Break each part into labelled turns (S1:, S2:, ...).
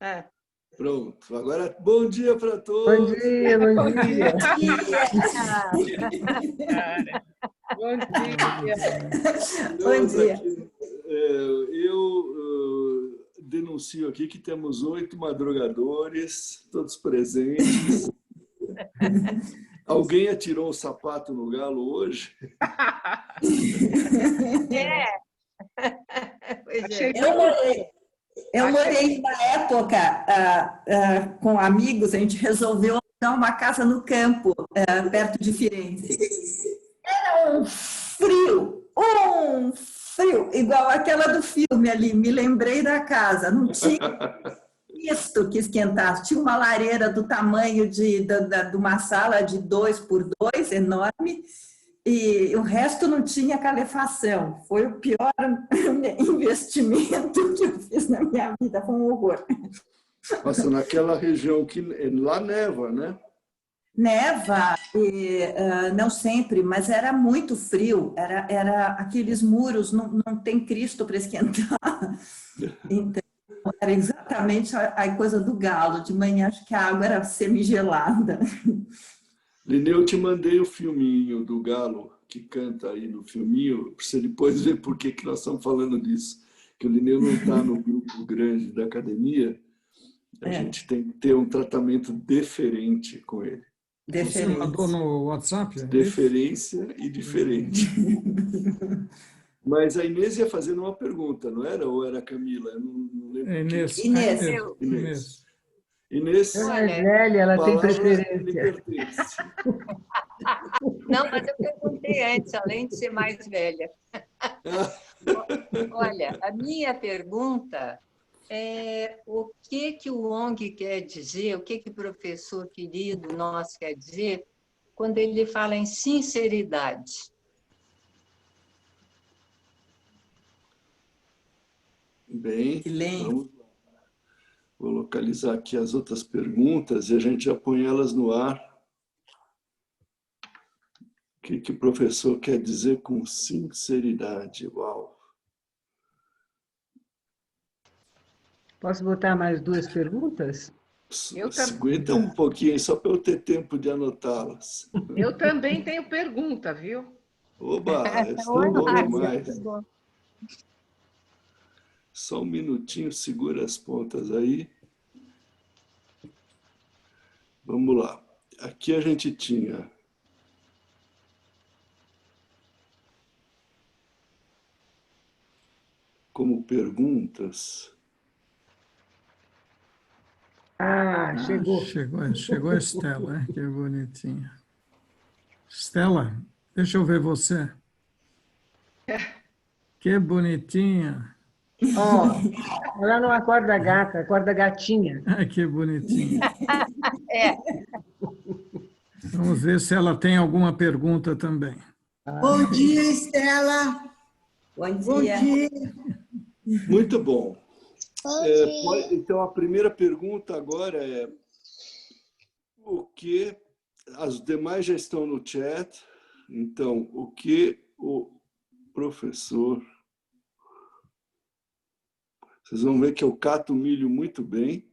S1: É.
S2: Pronto. Agora, bom dia para
S3: Bom
S2: todos.
S3: dia, bom dia.
S1: Bom dia.
S4: Bom dia.
S2: Aqui, eu denuncio aqui que temos 8 madrugadores, todos presentes. Alguém atirou o sapato no galo hoje?
S1: Pois é.
S4: Eu morei na época com amigos, a gente resolveu dar uma casa no campo, perto de Firenze. Era um frio, igual aquela do filme ali, me lembrei da casa, não tinha misto que esquentasse, tinha uma lareira do tamanho de uma sala de 2x2, enorme, e o resto não tinha calefação. Foi o pior investimento que eu fiz na minha vida, foi um horror.
S2: Nossa, naquela região que lá neva, né?
S4: Neva, não sempre, mas era muito frio. Era aqueles muros, não tem Cristo para esquentar. Então, era exatamente a coisa do galo. De manhã, acho que a água era semigelada.
S2: Lineu, eu te mandei o filminho do galo que canta aí no filminho, para você depois ver por que nós estamos falando disso. Que o Lineu não está no grupo grande da academia, a gente tem que ter um tratamento diferente com ele.
S3: Você mandou no WhatsApp?
S2: Deferência e diferente. Mas a Inês ia fazendo uma pergunta, não era? Ou era a Camila? Eu não lembro.
S3: Inês.
S2: Inês,
S3: ela é velha, ela tem preferência.
S1: Não, mas eu perguntei antes, além de ser mais velha. Olha, a minha pergunta é o que o ONG quer dizer, o que o professor querido nosso quer dizer quando ele fala em sinceridade.
S2: Bem, vamos lá. Vou localizar aqui as outras perguntas e a gente já põe elas no ar. O que o professor quer dizer com sinceridade? Uau!
S3: Posso botar mais 2 perguntas?
S2: Aguenta um pouquinho, só para eu ter tempo de anotá-las.
S5: Eu também tenho pergunta, viu?
S2: Oba, estou bom demais. Só um minutinho, segura as pontas aí. Vamos lá. Aqui a gente tinha como perguntas.
S3: Chegou a Estela, que bonitinha. Estela, deixa eu ver você. Que bonitinha.
S6: Ela não acorda gata, acorda gatinha.
S3: Que bonitinha. Vamos ver se ela tem alguma pergunta também.
S7: Bom dia, Estela.
S4: Bom dia.
S2: Muito bom. Então, a primeira pergunta agora é o que... As demais já estão no chat. Então, o que o professor... Vocês vão ver que eu cato milho muito bem.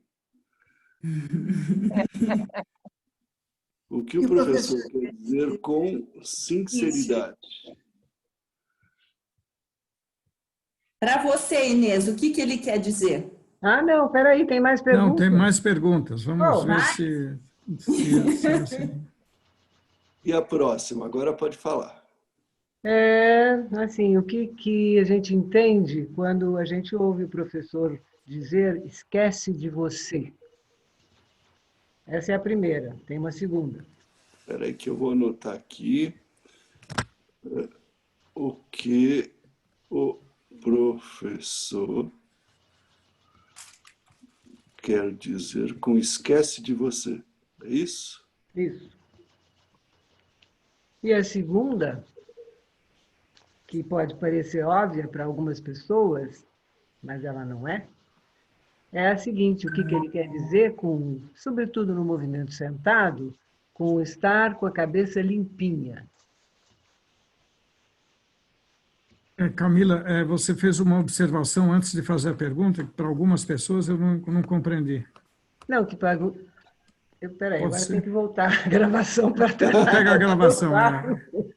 S2: O que o professor quer dizer com sinceridade?
S4: Para você, Inês, o que ele quer dizer?
S6: Não, peraí, tem mais perguntas.
S3: Não, tem mais perguntas. Vamos ver se assim.
S2: E a próxima? Agora pode falar.
S6: Assim, o que a gente entende quando a gente ouve o professor dizer esquece de você? Essa é a primeira, tem uma segunda.
S2: Espera aí que eu vou anotar aqui o que o professor quer dizer com esquece de você. É isso?
S6: Isso. E a segunda, que pode parecer óbvia para algumas pessoas, mas ela não é a seguinte: o que ele quer dizer com, sobretudo no movimento sentado, com estar com a cabeça limpinha.
S3: Camila, você fez uma observação antes de fazer a pergunta, que para algumas pessoas eu não compreendi.
S6: Não, que pago. Peraí,
S3: Pode
S6: agora
S3: ser.
S6: tem que voltar a gravação para trás.
S3: Pega a gravação.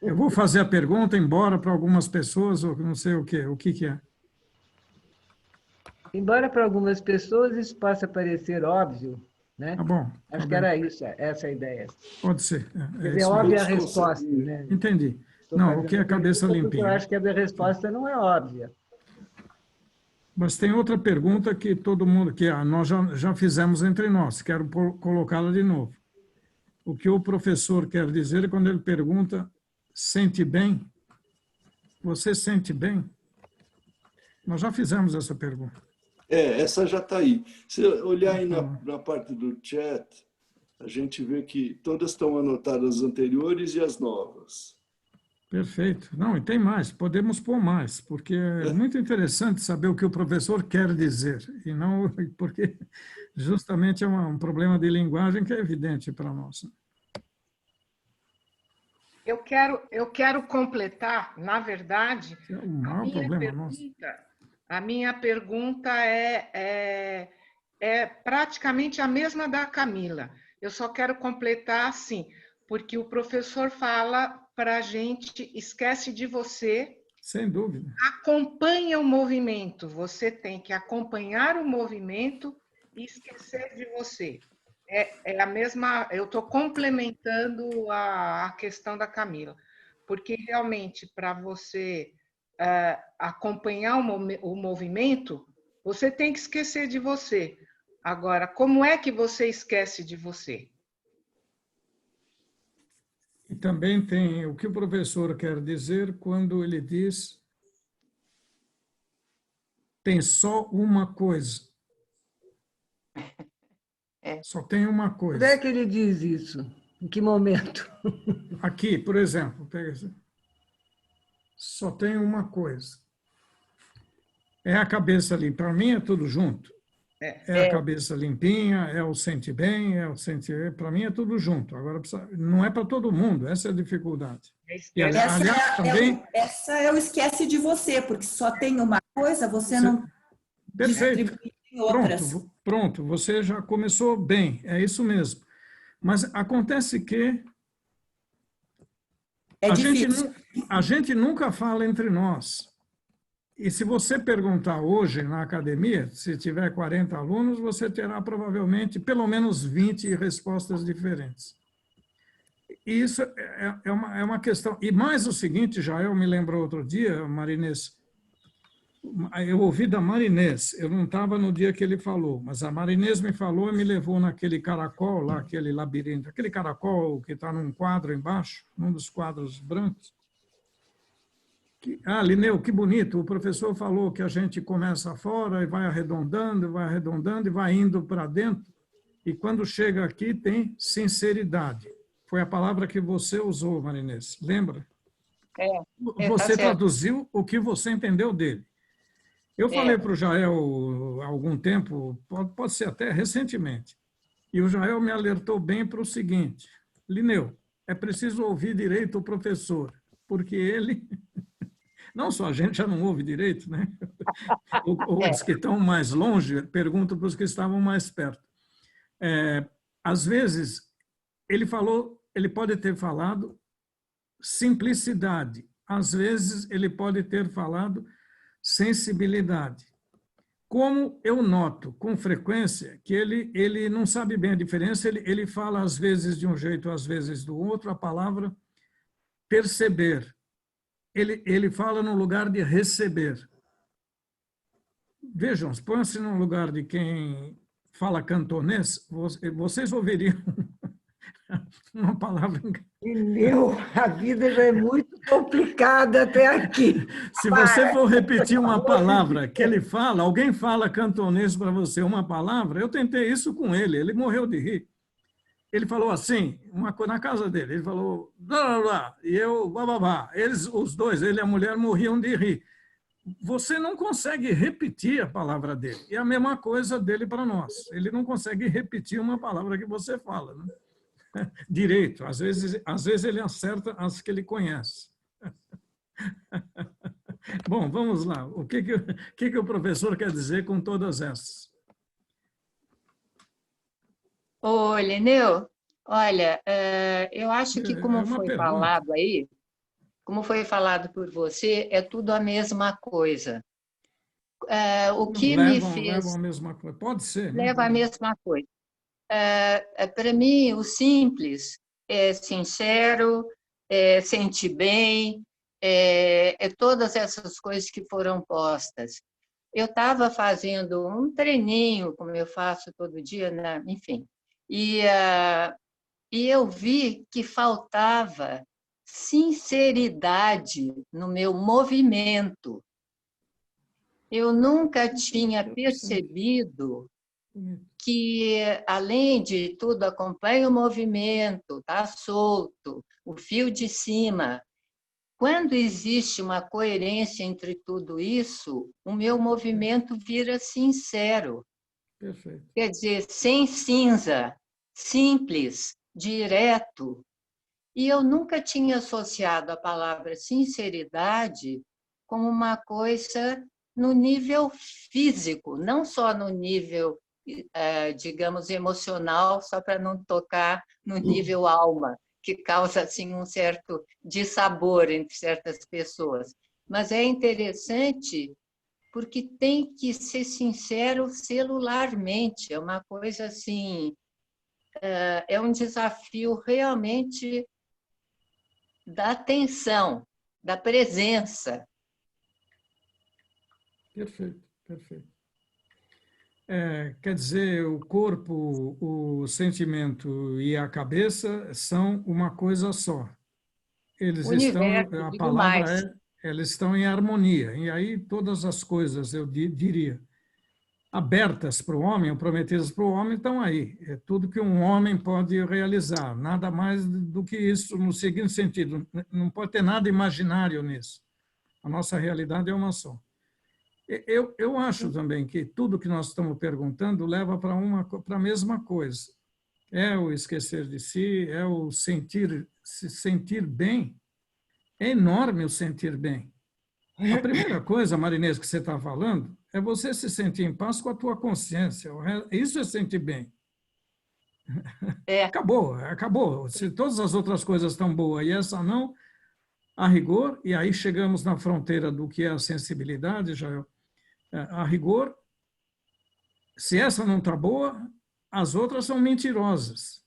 S3: Eu vou fazer a pergunta, embora para algumas pessoas, ou não sei o que é.
S6: Embora para algumas pessoas isso possa parecer óbvio, né?
S3: Tá bom.
S6: Acho que era isso, essa a ideia.
S3: Pode ser.
S6: Quer dizer,
S3: Isso
S6: óbvia
S3: mesmo.
S6: a resposta, né?
S3: Entendi.
S6: Estou
S3: Não,
S6: fazendo
S3: o que é a cabeça
S6: pergunta porque
S3: limpinha?
S6: eu acho que a resposta não é óbvia.
S3: Mas tem outra pergunta que todo mundo, nós já fizemos entre nós, quero colocá-la de novo. O que o professor quer dizer quando ele pergunta, sente bem? Você sente bem? Nós já fizemos essa pergunta.
S2: Essa já está aí. Se olhar aí na parte do chat, a gente vê que todas estão anotadas as anteriores e as novas.
S3: Perfeito. Não, e tem mais, podemos pôr mais, porque é muito interessante saber o que o professor quer dizer, e não porque justamente é um problema de linguagem que é evidente para nós.
S5: Eu quero completar, na verdade,
S3: É o maior problema nosso.
S5: A minha pergunta é praticamente a mesma da Camila. Eu só quero completar assim, porque o professor fala para a gente, esquece de você.
S3: Sem dúvida.
S5: Acompanha o movimento. Você tem que acompanhar o movimento e esquecer de você. É a mesma. Eu estou complementando a questão da Camila, porque realmente para você acompanhar o movimento, você tem que esquecer de você. Agora, como é que você esquece de você?
S3: E também tem o que o professor quer dizer quando ele diz tem só uma coisa. Só tem uma coisa.
S6: Onde é que ele diz isso? Em que momento?
S3: Aqui, por exemplo, pega assim. Só tem uma coisa. É a cabeça limpa. Para mim é tudo junto. É a cabeça limpinha, é o sente bem, é o sente... Para mim é tudo junto. Agora, não é para todo mundo, essa é a dificuldade. E, aliás, também...
S4: Essa é o esquece de você, porque só tem uma coisa, você não distribui em outras.
S3: Pronto, você já começou bem, é isso mesmo. Mas acontece que a gente nunca fala entre nós. E se você perguntar hoje na academia, se tiver 40 alunos, você terá provavelmente pelo menos 20 respostas diferentes. E isso é uma questão. E mais o seguinte, Jael me lembrou outro dia, Marinês, eu ouvi da Marinês, eu não estava no dia que ele falou, mas a Marinês me falou e me levou naquele caracol lá, aquele labirinto, aquele caracol que está num quadro embaixo, num dos quadros brancos. Lineu, que bonito, o professor falou que a gente começa fora e vai arredondando e vai indo para dentro, e quando chega aqui tem sinceridade. Foi a palavra que você usou, Marinês, lembra? Você traduziu o que você entendeu dele. Eu falei para o Jael há algum tempo, pode ser até recentemente, e o Jael me alertou bem para o seguinte, Lineu, é preciso ouvir direito o professor, porque ele... Não só a gente já não ouve direito, né? Os que estão mais longe perguntam para os que estavam mais perto. Às vezes, ele pode ter falado simplicidade, às vezes ele pode ter falado sensibilidade. Como eu noto com frequência que ele não sabe bem a diferença, ele fala às vezes de um jeito, às vezes do outro, a palavra perceber. Ele fala no lugar de receber. Vejam, põe-se no lugar de quem fala cantonês, vocês ouviriam uma palavra...
S6: A vida já é muito complicada até aqui.
S3: Se você for repetir uma palavra que ele fala, alguém fala cantonês para você uma palavra, eu tentei isso com ele morreu de rir. Ele falou assim, uma coisa na casa dele, ele falou, blá, blá, blá, e eu, blá, blá, blá. Eles, os dois, ele e a mulher, morriam de rir. Você não consegue repetir a palavra dele. E a mesma coisa dele para nós. Ele não consegue repetir uma palavra que você fala, né? Direito. Às vezes ele acerta as que ele conhece. Bom, vamos lá. O que o professor quer dizer com todas essas?
S1: Ô, Lineu, olha, eu acho que
S3: É uma pergunta.
S1: como foi falado por você, é tudo a mesma coisa. O
S3: Não,
S1: que me
S3: levam a
S1: fez
S3: mesma coisa. Pode ser, né?
S1: leva a mesma coisa. Para mim, o simples é sincero, é sentir bem, é todas essas coisas que foram postas. Eu estava fazendo um treininho, como eu faço todo dia, né? Enfim, e eu vi que faltava sinceridade no meu movimento. Eu nunca tinha
S3: Interessante.
S1: percebido
S3: Bonito.
S1: que, além de tudo, acompanha o movimento, está solto, o fio de cima. Quando existe uma coerência entre tudo isso, o meu movimento vira sincero.
S3: Perfeito.
S1: Quer dizer, sem cinza, simples, direto. E eu nunca tinha associado a palavra sinceridade com uma coisa no nível físico, não só no nível, digamos, emocional, só para não tocar no nível alma, que causa assim um certo dissabor entre certas pessoas. Mas é interessante porque tem que ser sincero celularmente, é uma coisa assim, é um desafio realmente da atenção, da presença.
S3: Perfeito, perfeito. Quer dizer, o corpo, o sentimento e a cabeça são uma coisa só. Eles
S1: O
S3: estão,
S1: universo,
S3: a
S1: digo
S3: palavra
S1: mais.
S3: é, eles estão em harmonia. E aí todas as coisas, eu diria, abertas para o homem, ou prometidas para o homem, estão aí. É tudo que um homem pode realizar, nada mais do que isso, no seguinte sentido, não pode ter nada imaginário nisso. A nossa realidade é uma só. Eu acho também que tudo que nós estamos perguntando leva para a mesma coisa. É o esquecer de si, é o se sentir bem. É enorme o sentir bem. A primeira coisa, Marinês, que você está falando, é você se sentir em paz com a tua consciência. Isso é sentir bem.
S1: É,
S3: Acabou, acabou. Se todas as outras coisas estão boas e essa não, a rigor, e aí chegamos na fronteira do que é a sensibilidade, já a rigor, se essa não está boa, as outras são mentirosas.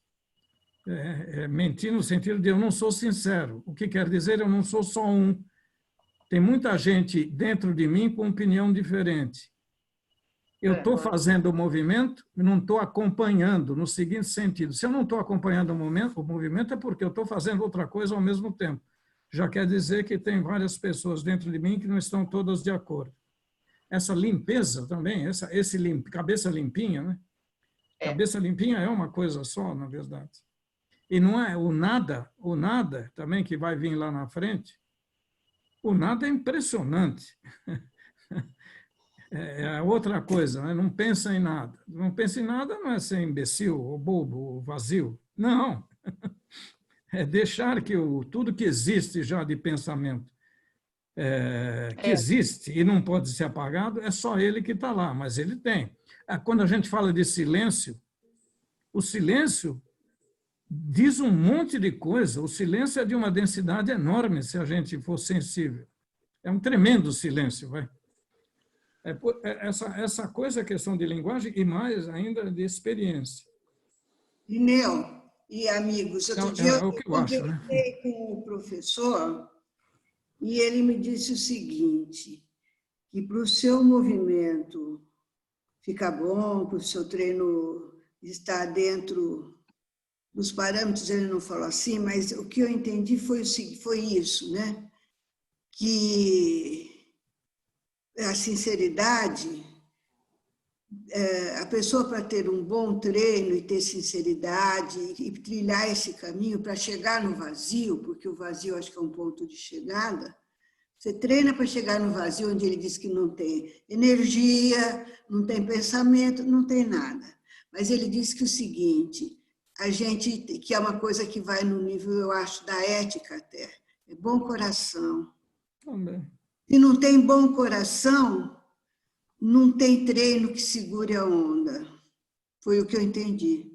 S3: Mentir no sentido de eu não sou sincero. O que quer dizer eu não sou só um. Tem muita gente dentro de mim com opinião diferente. Eu estou fazendo o movimento e não estou acompanhando, no seguinte sentido. Se eu não estou acompanhando o movimento é porque eu estou fazendo outra coisa ao mesmo tempo. Já quer dizer que tem várias pessoas dentro de mim que não estão todas de acordo. Essa limpeza também, cabeça limpinha, né? Cabeça limpinha é uma coisa só, na verdade. E não é o nada também que vai vir lá na frente. O nada é impressionante. É outra coisa, né? Não pensa em nada. Não pensa em nada não é ser imbecil, ou bobo, ou vazio. Não. É deixar que tudo que existe já de pensamento, que existe e não pode ser apagado, é só ele que está lá, mas ele tem. Quando a gente fala de silêncio, o silêncio diz um monte de coisa. O silêncio é de uma densidade enorme, se a gente for sensível. É um tremendo silêncio, vai. Essa coisa é questão de linguagem e mais ainda de experiência.
S7: Lineu e amigos, outro dia
S3: É
S7: eu
S3: o que eu acho, né?
S7: conversei com o professor e ele me disse o seguinte, que para o seu movimento ficar bom, para o seu treino estar dentro dos parâmetros, ele não falou assim, mas o que eu entendi foi isso, né? Que a sinceridade, a pessoa para ter um bom treino e ter sinceridade e trilhar esse caminho para chegar no vazio, porque o vazio acho que é um ponto de chegada, você treina para chegar no vazio onde ele diz que não tem energia, não tem pensamento, não tem nada. Mas ele diz que o seguinte, que é uma coisa que vai no nível, eu acho, da ética até, é bom coração.
S3: Também.
S7: Se não tem bom coração, não tem treino que segure a onda. Foi o que eu entendi.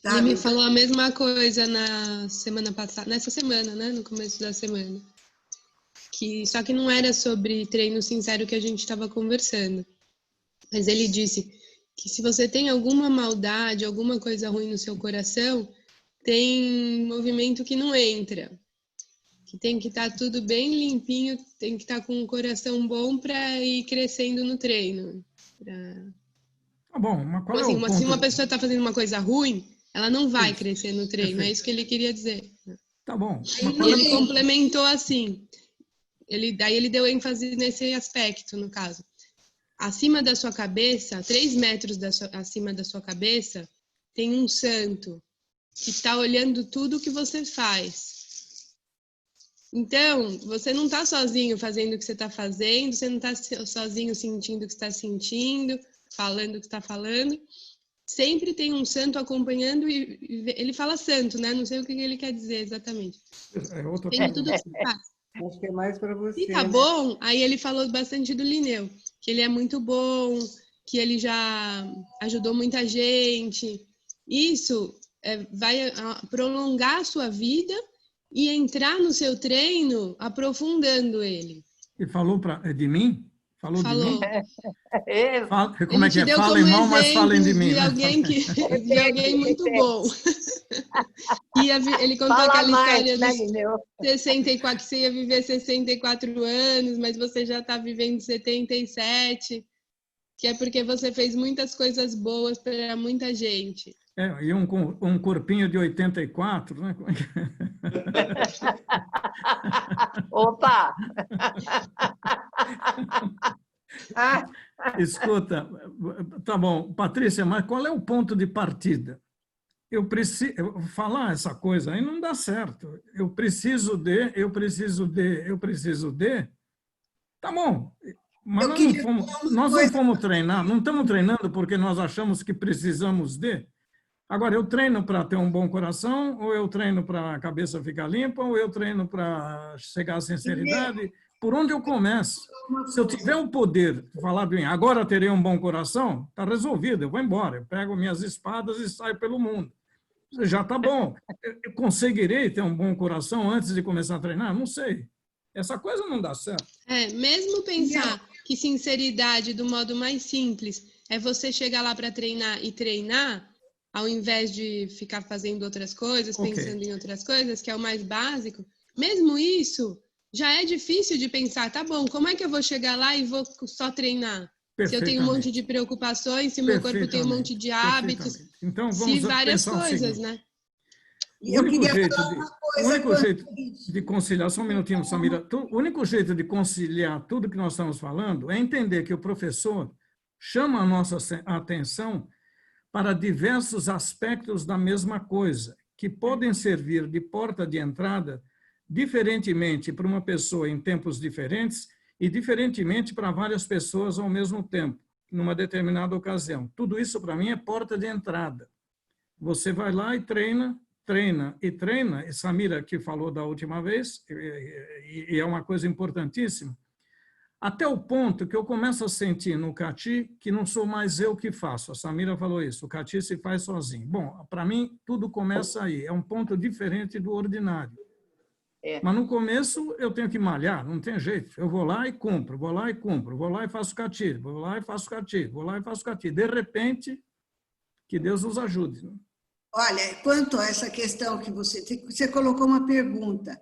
S8: Ele me falou a mesma coisa na semana passada, nessa semana, né? No começo da semana. Só que não era sobre treino sincero que a gente estava conversando. Mas ele disse que se você tem alguma maldade, alguma coisa ruim no seu coração, tem movimento que não entra. Que tem que estar tudo bem limpinho, tem que estar com um coração bom para ir crescendo no treino.
S3: Tá bom, mas qual é o ponto?
S8: Se uma pessoa está fazendo uma coisa ruim, ela não vai crescer no treino, é isso que ele queria dizer.
S3: Tá bom.
S8: E ele complementou assim, daí ele deu ênfase nesse aspecto, no caso. Acima da sua cabeça, 3 metros acima da sua cabeça, tem um santo que está olhando tudo o que você faz. Então, você não está sozinho fazendo o que você está fazendo, você não está sozinho sentindo o que está sentindo, falando o que está falando. Sempre tem um santo acompanhando e ele fala santo, né? Não sei o que ele quer dizer exatamente. Tem tudo que você faz.
S6: Acho que é mais para você.
S8: E tá bom, aí ele falou bastante do Linneu, que ele é muito bom, que ele já ajudou muita gente. Isso vai prolongar a sua vida e entrar no seu treino aprofundando ele.
S3: E falou de mim? Falou. De mim? Como é que é? Falem mal, mas falem de mim.
S8: De alguém muito bom. E ele contou aquela história dos 64, que você ia viver 64 anos, mas você já está vivendo 77, que é porque você fez muitas coisas boas para muita gente.
S3: E um corpinho de 84, né?
S1: Opa!
S3: Escuta, tá bom, Patrícia, mas qual é o ponto de partida? Eu preciso falar essa coisa aí não dá certo. Eu preciso de. Tá bom, mas nós não fomos treinar, não estamos treinando porque nós achamos que precisamos de. Agora, eu treino para ter um bom coração, ou eu treino para a cabeça ficar limpa, ou eu treino para chegar à sinceridade. Por onde eu começo? Se eu tiver o poder de falar bem, agora terei um bom coração, está resolvido, eu vou embora. Eu pego minhas espadas e saio pelo mundo. Já está bom. Eu conseguirei ter um bom coração antes de começar a treinar? Não sei. Essa coisa não dá certo.
S8: Mesmo pensar que sinceridade, do modo mais simples, é você chegar lá para treinar e treinar, ao invés de ficar fazendo outras coisas, pensando em outras coisas, que é o mais básico, mesmo isso já é difícil de pensar, tá bom, como é que eu vou chegar lá e vou só treinar? Se eu tenho um monte de preocupações, se o meu corpo tem um monte de hábitos,
S3: então,
S8: se várias coisas, né?
S3: O único jeito de conciliar, só um minutinho, Samira, o único jeito de conciliar tudo que nós estamos falando é entender que o professor chama a nossa atenção para diversos aspectos da mesma coisa, que podem servir de porta de entrada diferentemente para uma pessoa em tempos diferentes e diferentemente para várias pessoas ao mesmo tempo, numa determinada ocasião. Tudo isso, para mim, é porta de entrada. Você vai lá e treina, e Samira, que falou da última vez, e é uma coisa importantíssima, até o ponto que eu começo a sentir no Cati que não sou mais eu que faço. A Samira falou isso, o Cati se faz sozinho. Bom, para mim, tudo começa aí. É um ponto diferente do ordinário. Mas no começo eu tenho que malhar, não tem jeito. Eu vou lá e cumpro, vou lá e faço Cati, vou lá e faço Cati. De repente, que Deus nos ajude. Né?
S7: Olha, quanto a essa questão que você colocou uma pergunta,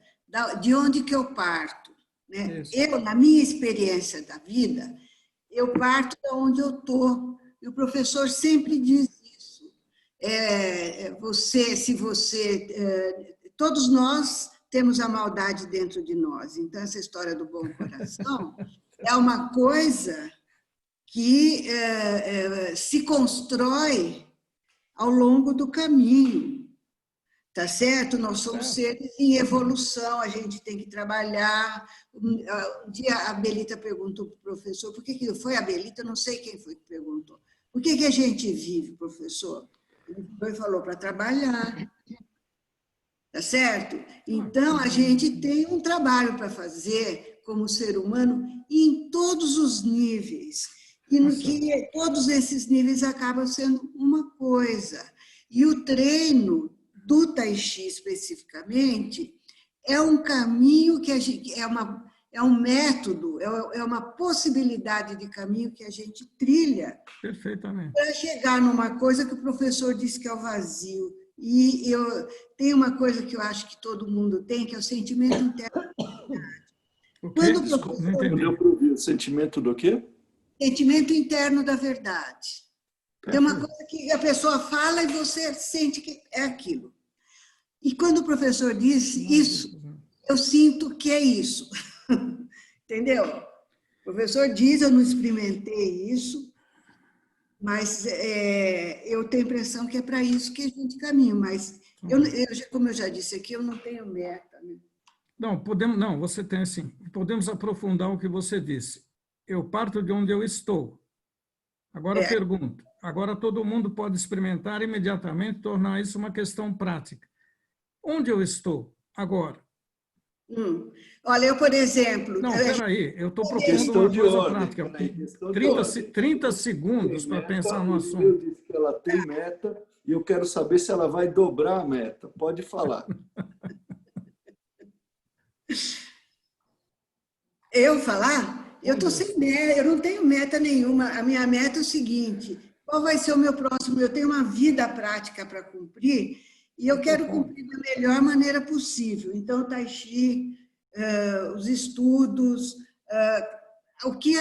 S7: de onde que eu parto? Né? Eu, na minha experiência da vida, eu parto de onde eu estou. E o professor sempre diz isso. Todos nós temos a maldade dentro de nós. Então, essa história do bom coração é uma coisa que se constrói ao longo do caminho. Tá certo? Nós somos seres em evolução, a gente tem que trabalhar. Um dia a Belita perguntou para o professor, por que foi a Belita? Não sei quem foi que perguntou. Por que a gente vive, professor? Ele falou, para trabalhar. Tá certo? Então, a gente tem um trabalho para fazer como ser humano em todos os níveis. E no que todos esses níveis acabam sendo uma coisa. E o treino do Tai Chi, especificamente, é um caminho que a gente... É um método, é uma possibilidade de caminho que a gente trilha para chegar numa coisa que o professor disse que é o vazio. E eu tenho uma coisa que eu acho que todo mundo tem, que é o sentimento interno.
S2: Quando o professor... O sentimento do quê?
S7: Sentimento interno da verdade. Tem uma coisa que a pessoa fala e você sente que é aquilo. E quando o professor disse isso, eu sinto que é isso. Entendeu? O professor diz, eu não experimentei isso, mas eu tenho a impressão que é para isso que a gente caminha. Mas, como eu já disse aqui, eu não tenho meta. Né?
S3: Não, você tem sim. Podemos aprofundar o que você disse. Eu parto de onde eu estou. Agora eu pergunto. Agora todo mundo pode experimentar imediatamente, tornar isso uma questão prática. Onde eu estou agora?
S7: Olha, eu, por exemplo...
S3: Não, peraí, eu estou propondo uma coisa prática. 30 segundos para pensar no assunto.
S2: Eu disse que ela tem meta e eu quero saber se ela vai dobrar a meta. Pode falar.
S7: Eu falar? Eu estou sem meta, eu não tenho meta nenhuma. A minha meta é o seguinte, qual vai ser o meu próximo? Eu tenho uma vida prática para cumprir e eu quero cumprir da melhor maneira possível. Então, o Tai Chi, os estudos, o que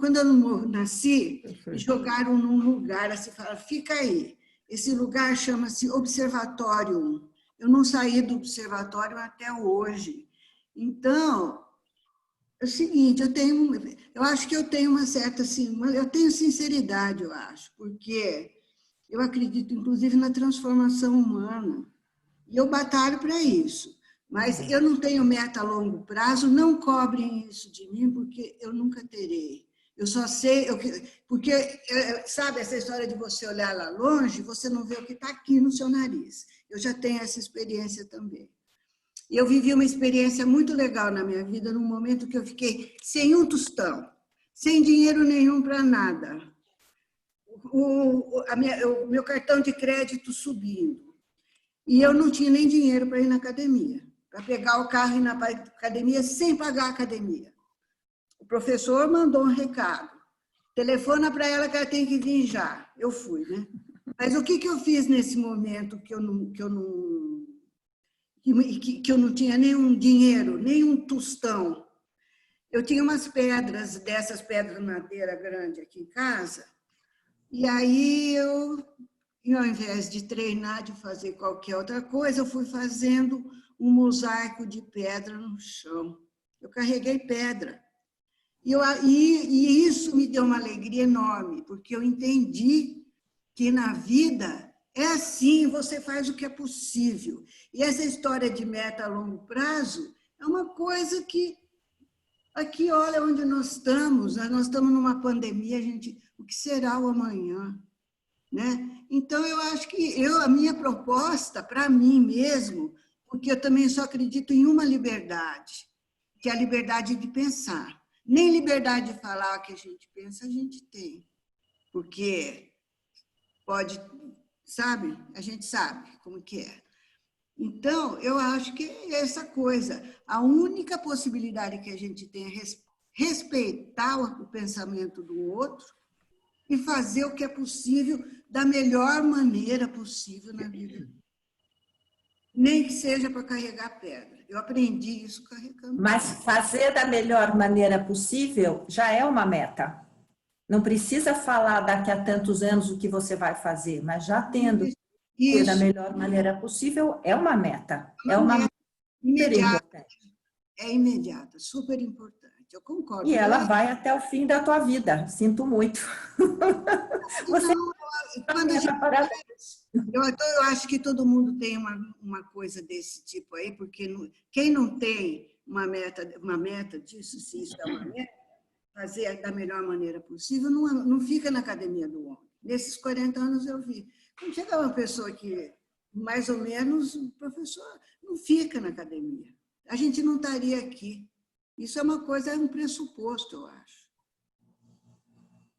S7: quando eu nasci, me jogaram num lugar, assim, falaram, fica aí. Esse lugar chama-se Observatório. Eu não saí do observatório até hoje. Então, é o seguinte, eu acho que eu tenho uma certa, assim, eu tenho sinceridade, eu acho, porque eu acredito, inclusive, na transformação humana. E eu batalho para isso. Mas eu não tenho meta a longo prazo, não cobrem isso de mim, porque eu nunca terei. Eu só sei, porque, sabe, essa história de você olhar lá longe, você não vê o que está aqui no seu nariz. Eu já tenho essa experiência também. E eu vivi uma experiência muito legal na minha vida, num momento que eu fiquei sem um tostão, sem dinheiro nenhum para nada. O meu cartão de crédito subindo. E eu não tinha nem dinheiro para ir na academia, para pegar o carro e ir na academia sem pagar a academia. O professor mandou um recado. Telefona para ela que ela tem que vir já. Eu fui, né? Mas o que eu fiz nesse momento que eu não tinha nenhum dinheiro, nenhum tostão? Eu tinha umas pedras, dessas pedras de madeira grande aqui em casa, e aí ao invés de treinar, de fazer qualquer outra coisa, eu fui fazendo um mosaico de pedra no chão. Eu carreguei pedra. E isso me deu uma alegria enorme, porque eu entendi que na vida é assim, você faz o que é possível. E essa história de meta a longo prazo é uma coisa que, aqui, olha onde nós estamos numa pandemia, o que será o amanhã? Né? Então, eu acho que a minha proposta, para mim mesmo, porque eu também só acredito em uma liberdade, que é a liberdade de pensar. Nem liberdade de falar o que a gente pensa, a gente tem. Porque pode, sabe? A gente sabe como que é. Então, eu acho que é essa coisa. A única possibilidade que a gente tem é respeitar o pensamento do outro e fazer o que é possível da melhor maneira possível na vida. Nem que seja para carregar pedra. Eu aprendi isso carregando.
S4: Mas fazer da melhor maneira possível já é uma meta. Não precisa falar daqui a tantos anos o que você vai fazer, mas já tendo isso da melhor maneira possível é uma meta. É uma meta
S7: imediata. É imediata, super importante. Eu concordo.
S4: E ela vai até o fim da tua vida. Sinto muito. Você
S7: eu acho que todo mundo tem uma coisa desse tipo aí, porque quem não tem uma meta disso, se isso é uma meta, fazer da melhor maneira possível, não fica na academia do homem. Nesses 40 anos eu vi. Quando chega uma pessoa que mais ou menos, o professor não fica na academia. A gente não estaria aqui. Isso é uma coisa, é um pressuposto, eu acho.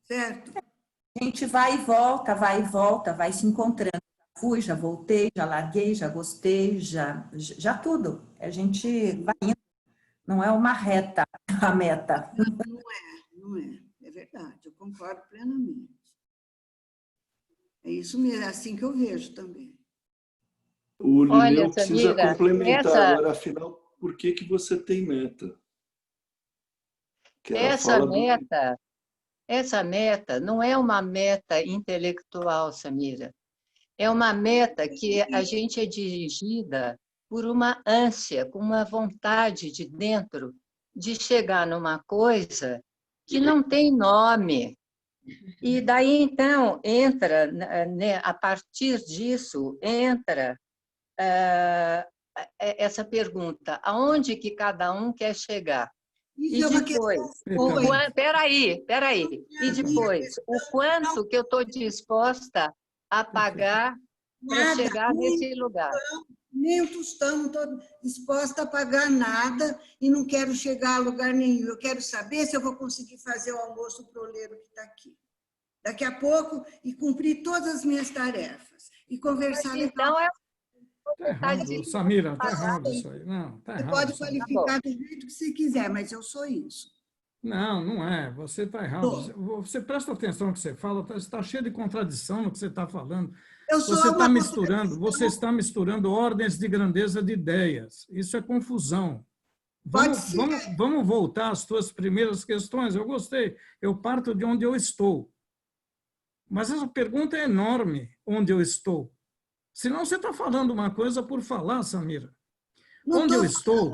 S7: Certo?
S4: A gente vai e volta, vai se encontrando. Fui, já voltei, já larguei, já gostei, já tudo. A gente vai indo. Não é uma reta a meta.
S7: Não é. É verdade, eu concordo plenamente. É isso mesmo, é assim que eu vejo também.
S2: O Linneu
S1: Olha,
S2: precisa
S1: Samira,
S2: complementar agora, afinal, por que você tem meta? Que ela fala
S1: essa meta não é uma meta intelectual, Samira. É uma meta que a gente é dirigida por uma ânsia, com uma vontade de dentro de chegar numa coisa que não tem nome. E daí, então, entra, né, a partir disso, entra essa pergunta, aonde que cada um quer chegar?
S7: Isso é uma
S1: depois, peraí. E depois, o quanto que eu estou disposta a pagar para chegar nesse lugar?
S7: Nem um tostão, não estou disposta a pagar nada e não quero chegar a lugar nenhum. Eu quero saber se eu vou conseguir fazer o almoço proleiro que está aqui. Daqui a pouco, e cumprir todas as minhas tarefas. E conversar...
S1: Então,
S3: Está errado, Samira, está errado isso aí. Não, tá errado.
S7: Você pode qualificar do jeito que você quiser, mas eu sou isso.
S3: Não, não é. Você está errado. Você presta atenção no que você fala, está cheio de contradição no que você está falando. Você está misturando ordens de grandeza de ideias. Isso é confusão. Vamos voltar às tuas primeiras questões. Eu gostei. Eu parto de onde eu estou. Mas essa pergunta é enorme, onde eu estou. Senão você está falando uma coisa por falar, Samira. Onde eu estou?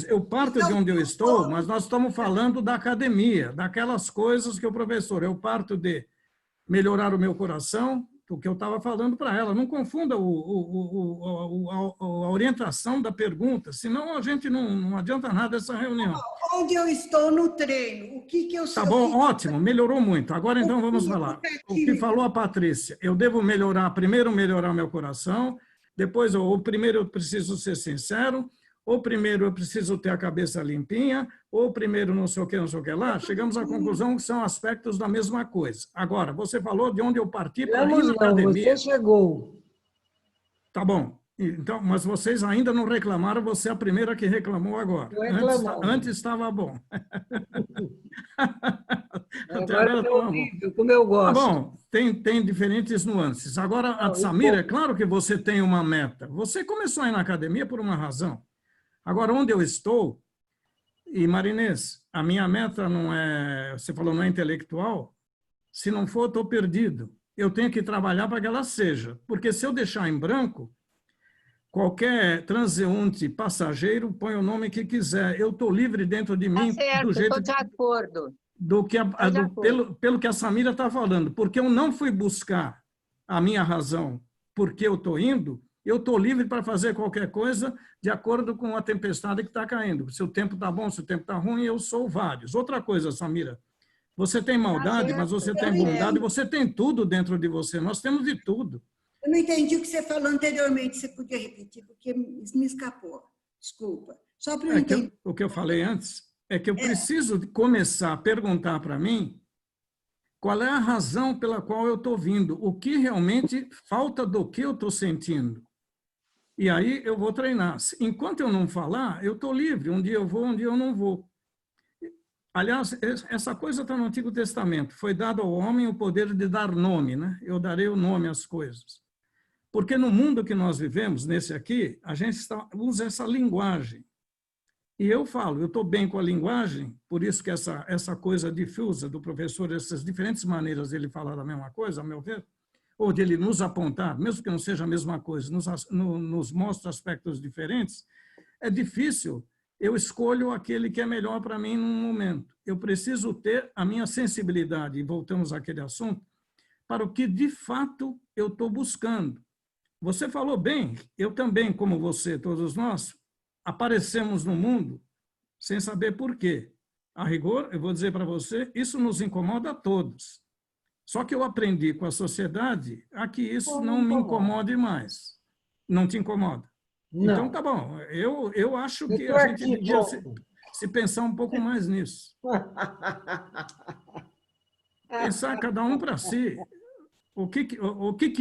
S3: Eu parto de onde eu estou, mas nós estamos falando da academia, daquelas coisas que o professor... Eu parto de melhorar o meu coração, o que eu estava falando para ela. Não confunda a orientação da pergunta, senão a gente não adianta nada essa reunião.
S7: Onde eu estou no treino? O que eu sou?
S3: Tá bom, ótimo, melhorou muito. Agora então vamos falar. O que falou a Patrícia? Eu devo primeiro melhorar meu coração, depois, ou primeiro eu preciso ser sincero, ou primeiro eu preciso ter a cabeça limpinha, ou primeiro não sei o que lá. Chegamos à conclusão que são aspectos da mesma coisa. Agora, você falou de onde eu parti para ir na academia.
S6: Você chegou.
S3: Tá bom. Então, mas vocês ainda não reclamaram, você é a primeira que reclamou agora. Antes estava bom.
S6: Agora é horrível, como eu gosto.
S3: Tá bom, tem diferentes nuances. Agora, a Samira, é claro que você tem uma meta. Você começou a ir na academia por uma razão. Agora, onde eu estou, e Marinês, a minha meta não é, você falou, não é intelectual, se não for, estou perdido. Eu tenho que trabalhar para que ela seja, porque se eu deixar em branco, qualquer transeunte, passageiro, põe o nome que quiser. Eu estou livre dentro de mim, do jeito...
S1: Estou de acordo.
S3: Pelo que a Samira está falando, porque eu não fui buscar a minha razão, porque eu estou indo, eu estou livre para fazer qualquer coisa de acordo com a tempestade que está caindo. Se o tempo está bom, se o tempo está ruim, eu sou vários. Outra coisa, Samira, você tem maldade, mas você tem bondade, você tem tudo dentro de você. Nós temos de tudo.
S7: Eu não entendi o que você falou anteriormente. Você podia repetir, porque me escapou. Desculpa. Só para eu entender.
S3: O que eu falei antes é que eu preciso começar a perguntar para mim qual é a razão pela qual eu estou vindo, o que realmente falta do que eu estou sentindo. E aí eu vou treinar. Enquanto eu não falar, eu estou livre. Um dia eu vou, um dia eu não vou. Aliás, essa coisa está no Antigo Testamento. Foi dado ao homem o poder de dar nome, né? Eu darei o nome às coisas. Porque no mundo que nós vivemos, nesse aqui, a gente usa essa linguagem. E eu falo, eu estou bem com a linguagem, por isso que essa coisa difusa do professor, essas diferentes maneiras de ele falar da mesma coisa, a meu ver, ou de ele nos apontar, mesmo que não seja a mesma coisa, nos mostra aspectos diferentes, é difícil. Eu escolho aquele que é melhor para mim num momento. Eu preciso ter a minha sensibilidade, e voltamos àquele assunto, para o que de fato eu estou buscando. Você falou bem, eu também, como você, todos nós, aparecemos no mundo sem saber por quê. A rigor, eu vou dizer para você, isso nos incomoda a todos. Só que eu aprendi com a sociedade a que isso não me incomode mais. Não te incomoda?
S6: Não.
S3: Então, tá bom. Eu acho que
S6: Eu
S3: a
S6: tô
S3: gente
S6: aqui,
S3: devia
S6: pronto.
S3: se pensar um pouco mais nisso. Pensar cada um para si. O que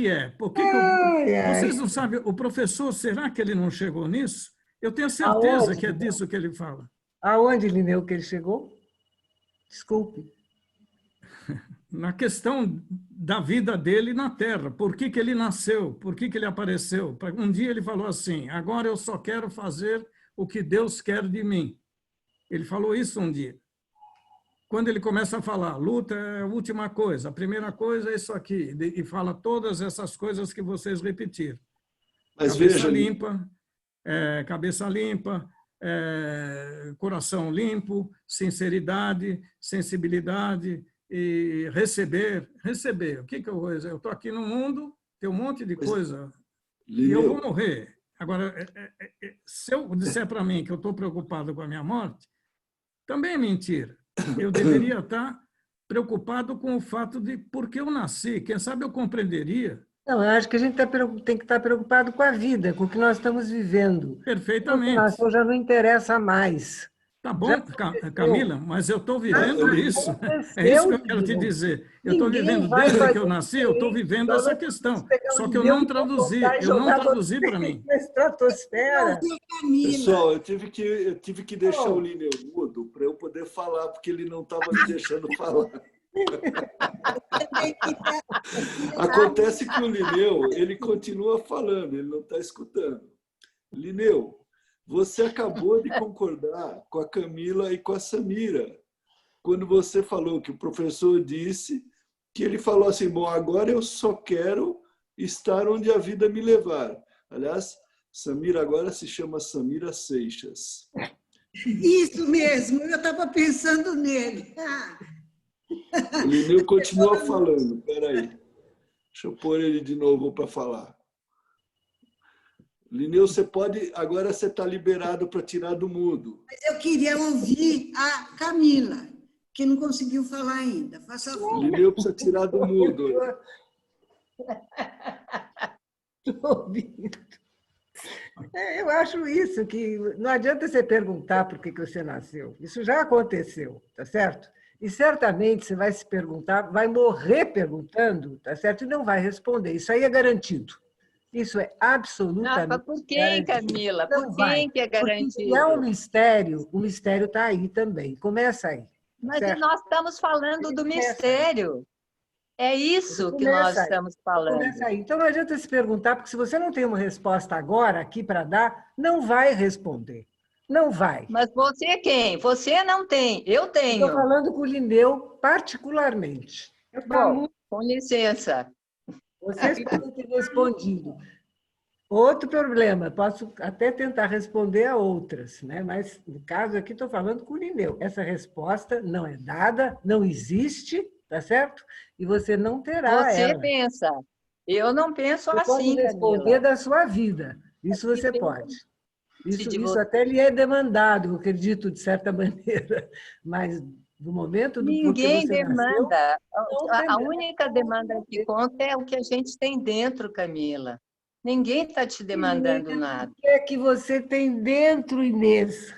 S3: é?
S6: Ai,
S3: Vocês
S6: ai.
S3: não sabem, o professor, será que ele não chegou nisso? Eu tenho certeza
S6: Aonde,
S3: que é
S6: Lineu?
S3: disso que ele fala.
S6: Aonde, Lineu, que ele chegou? Desculpe.
S3: Na questão da vida dele na Terra. Por que ele nasceu? Por que ele apareceu? Um dia ele falou assim, agora eu só quero fazer o que Deus quer de mim. Ele falou isso um dia. Quando ele começa a falar, luta é a última coisa, a primeira coisa é isso aqui, e fala todas essas coisas que vocês repetiram.
S2: Mas
S3: Cabeça
S2: veja,
S3: limpa, cabeça limpa, coração limpo, sinceridade, sensibilidade e receber. O que eu vou dizer? Eu estou aqui no mundo, tem um monte de coisa e eu vou morrer. Agora, se eu disser para mim que eu estou preocupado com a minha morte, também é mentira. Eu deveria estar preocupado com o fato de por que eu nasci. Quem sabe eu compreenderia.
S6: Não, eu acho que a gente tem que estar preocupado com a vida, com o que nós estamos vivendo. O que
S3: Perfeitamente.
S6: nasceu já não interessa mais.
S3: Tá bom,
S6: Já aconteceu.
S3: Camila, mas eu estou vivendo isso. É isso que eu quero te dizer. Eu estou vivendo desde que eu nasci, eu estou vivendo essa questão. Só que eu não traduzi, para mim.
S6: Na estratosfera.
S2: Pessoal, eu tive que deixar o Lineu mudo para eu poder falar, porque ele não estava me deixando falar. Acontece que o Lineu, ele continua falando, ele não está escutando. Lineu, você acabou de concordar com a Camila e com a Samira, quando você falou que o professor disse que ele falou assim, bom, agora eu só quero estar onde a vida me levar. Aliás, Samira agora se chama Samira Seixas.
S7: Isso mesmo, eu estava pensando nele.
S2: O Lineu continua falando, peraí. Deixa eu pôr ele de novo para falar. Lineu, você pode, agora você está liberado para tirar do mudo.
S7: Mas eu queria ouvir a Camila, que não conseguiu falar ainda. Faça favor.
S2: Lineu precisa tirar do mudo.
S6: Estou ouvindo. Eu acho isso, que não adianta você perguntar por que você nasceu. Isso já aconteceu, tá certo? E certamente você vai se perguntar, vai morrer perguntando, tá certo? E não vai responder. Isso aí é garantido. Isso é absolutamente
S1: Não, por quem, Camila? Por quem que é garantido?
S6: Porque é um mistério, o mistério está aí também. Começa aí.
S1: Mas
S6: certo?
S1: nós estamos falando do mistério. É isso que nós estamos falando.
S6: Começa aí. Então não adianta se perguntar, porque se você não tem uma resposta agora aqui para dar, não vai responder. Não vai.
S1: Mas você é quem? Você não tem, eu tenho.
S6: Estou falando com o Lineu particularmente.
S1: Bom, com licença.
S6: Vocês podem ter respondido. Outro problema, posso até tentar responder a outras, né? Mas no caso aqui estou falando com o Lineu. Essa resposta não é dada, não existe, tá certo? E você não terá
S1: Você
S6: ela.
S1: pensa. Eu não penso
S6: você
S1: assim,
S6: pode responder
S1: Camila.
S6: da sua vida. Isso você pode. Isso até lhe é demandado, eu acredito, de certa maneira. Mas no momento do
S1: Ninguém
S6: você
S1: demanda.
S6: Nasceu,
S1: A única demanda que conta é o que a gente tem dentro, Camila. Ninguém está te demandando nada.
S6: O que é que você tem dentro, Inês?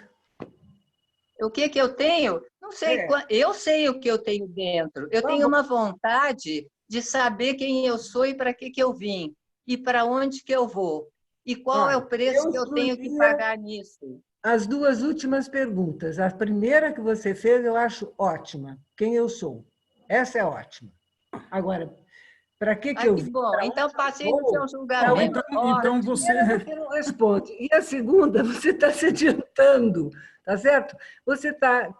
S1: O que que eu tenho? Não sei. Eu sei o que eu tenho dentro. Eu tenho uma vontade de saber quem eu sou e para que eu vim. E para onde que eu vou. E qual é o preço que eu tenho que pagar nisso.
S6: As duas últimas perguntas. A primeira que você fez, eu acho ótima. Quem eu sou? Essa é ótima. Agora, para que eu vim?
S1: Bom, então passei no seu julgamento.
S3: Então você
S6: não responde. E a segunda, você está se adiantando, tá certo? Você está...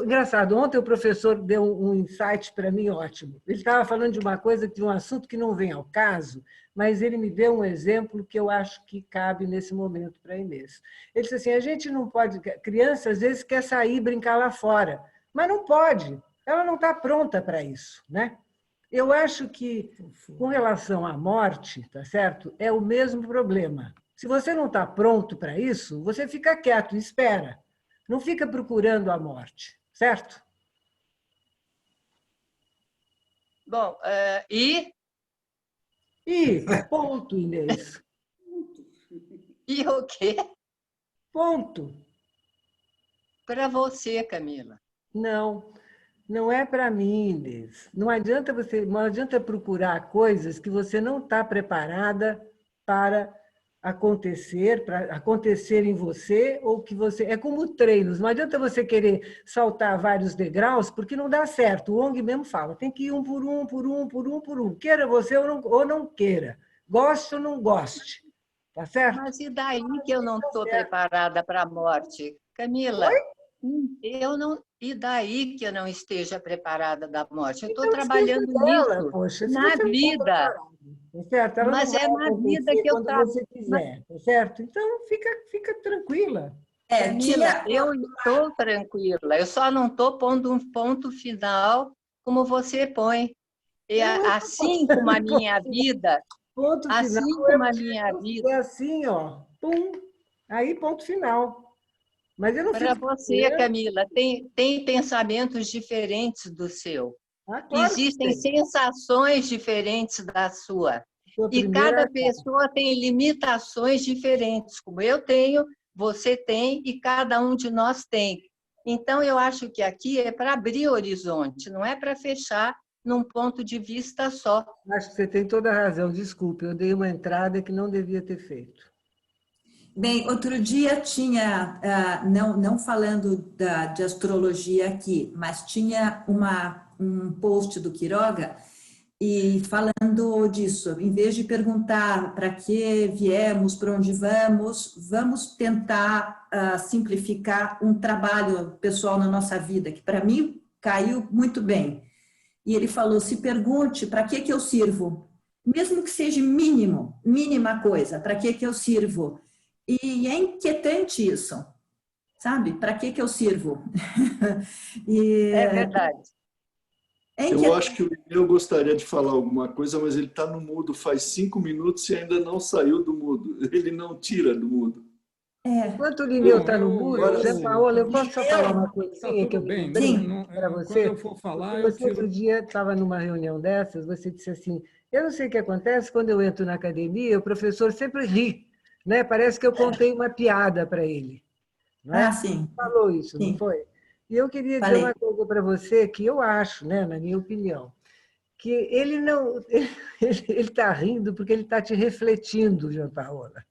S6: Engraçado, ontem o professor deu um insight para mim ótimo. Ele estava falando de uma coisa, de um assunto que não vem ao caso, mas ele me deu um exemplo que eu acho que cabe nesse momento para a Inês. Ele disse assim, a gente não pode... Criança, às vezes, quer sair brincar lá fora, mas não pode. Ela não está pronta para isso, né? Eu acho que, com relação à morte, tá certo? É o mesmo problema. Se você não está pronto para isso, você fica quieto, espera. Não fica procurando a morte, certo?
S1: Bom, e?
S6: E, ponto, Inês.
S1: E o quê?
S6: Ponto.
S1: Para você, Camila.
S6: Não, não é para mim, Inês. Não adianta procurar coisas que você não está preparada para acontecer em você, ou que você... É como treinos, não adianta você querer saltar vários degraus, porque não dá certo. O ONG mesmo fala, tem que ir um por um, por um, por um, por um. Queira você ou não queira. Goste ou não goste. Tá certo?
S1: Mas e daí que eu não estou preparada para a morte? Camila, eu não... E daí que eu não esteja preparada da morte? Eu estou
S6: Então,
S1: trabalhando
S6: dela,
S1: nisso,
S6: poxa, se
S1: na
S6: você não
S1: vida.
S6: tá certo? Ela
S1: Mas
S6: não
S1: é
S6: vai
S1: na vida
S6: acontecer
S1: que eu
S6: quando
S1: trabalho.
S6: você quiser, tá certo? Então, fica tranquila.
S1: Camila, eu estou tranquila, eu só não estou pondo um ponto final como você põe. E assim como a minha vida,
S6: Ponto
S1: assim
S6: final
S1: como a minha vida,
S6: é assim, ó, pum, aí ponto final. Mas eu não
S1: para
S6: fico...
S1: você, Camila, tem pensamentos diferentes do seu.
S6: Ah, claro que
S1: Existem
S6: tem.
S1: sensações diferentes da sua.
S6: Sua
S1: E
S6: primeira...
S1: cada pessoa tem limitações diferentes, como eu tenho, você tem e cada um de nós tem. Então, eu acho que aqui é para abrir horizonte, não é para fechar num ponto de vista só.
S6: Acho que você tem toda a razão, desculpe, eu dei uma entrada que não devia ter feito.
S4: Bem, outro dia tinha, não falando de astrologia aqui, mas tinha um post do Quiroga e falando disso, em vez de perguntar para que viemos, para onde vamos tentar simplificar um trabalho pessoal na nossa vida, que para mim caiu muito bem. E ele falou, se pergunte para que eu sirvo, mesmo que seja mínima coisa, para que eu sirvo? E é inquietante isso, sabe? Para que eu sirvo?
S1: É verdade.
S2: Eu acho que o Lineu gostaria de falar alguma coisa, mas ele está no mudo faz 5 minutos e ainda não saiu do mudo. Ele não tira do mudo.
S6: Enquanto o Lineu está no mudo, Zé Paola, eu posso só falar uma coisinha que eu
S3: bem.
S6: para você?
S3: Quando eu for falar, eu
S6: Você
S3: tiro...
S6: outro dia estava numa reunião dessas, você disse assim, eu não sei o que acontece, quando eu entro na academia, o professor sempre ri, né? Parece que eu contei uma piada para ele. Não é?
S4: Sim.
S6: Falou isso,
S4: Sim.
S6: não foi? E eu queria dizer uma coisa para você que eu acho, né, na minha opinião, que ele não... Ele está rindo porque ele está te refletindo, Jean Paola.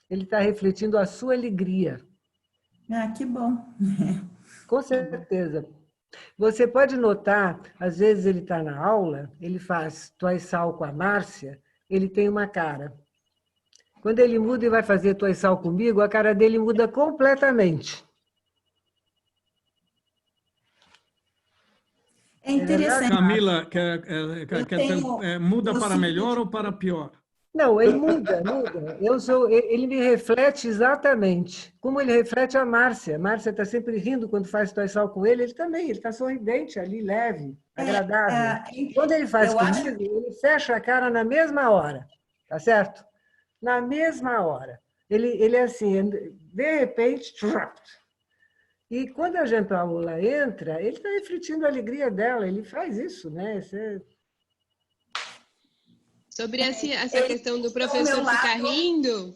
S6: Ele está refletindo a sua alegria.
S4: Ah, que bom.
S6: Com certeza. Você pode notar, às vezes ele está na aula, ele faz toiçal com a Márcia, ele tem uma cara. Quando ele muda e vai fazer toiçal comigo, a cara dele muda completamente.
S4: É interessante.
S3: Camila, muda
S4: eu
S3: para
S4: sinto
S3: melhor ou para pior?
S6: Não, ele muda. Ele me reflete exatamente como ele reflete a Márcia. A Márcia está sempre rindo quando faz toiçal com ele também, ele está sorridente ali, leve, agradável. Quando ele faz comigo, ele fecha a cara na mesma hora, tá certo? Na mesma hora. Ele é assim, de repente... E quando a Jean Paola entra, ele está refletindo a alegria dela, ele faz isso, né?
S8: Sobre essa questão do professor ficar rindo,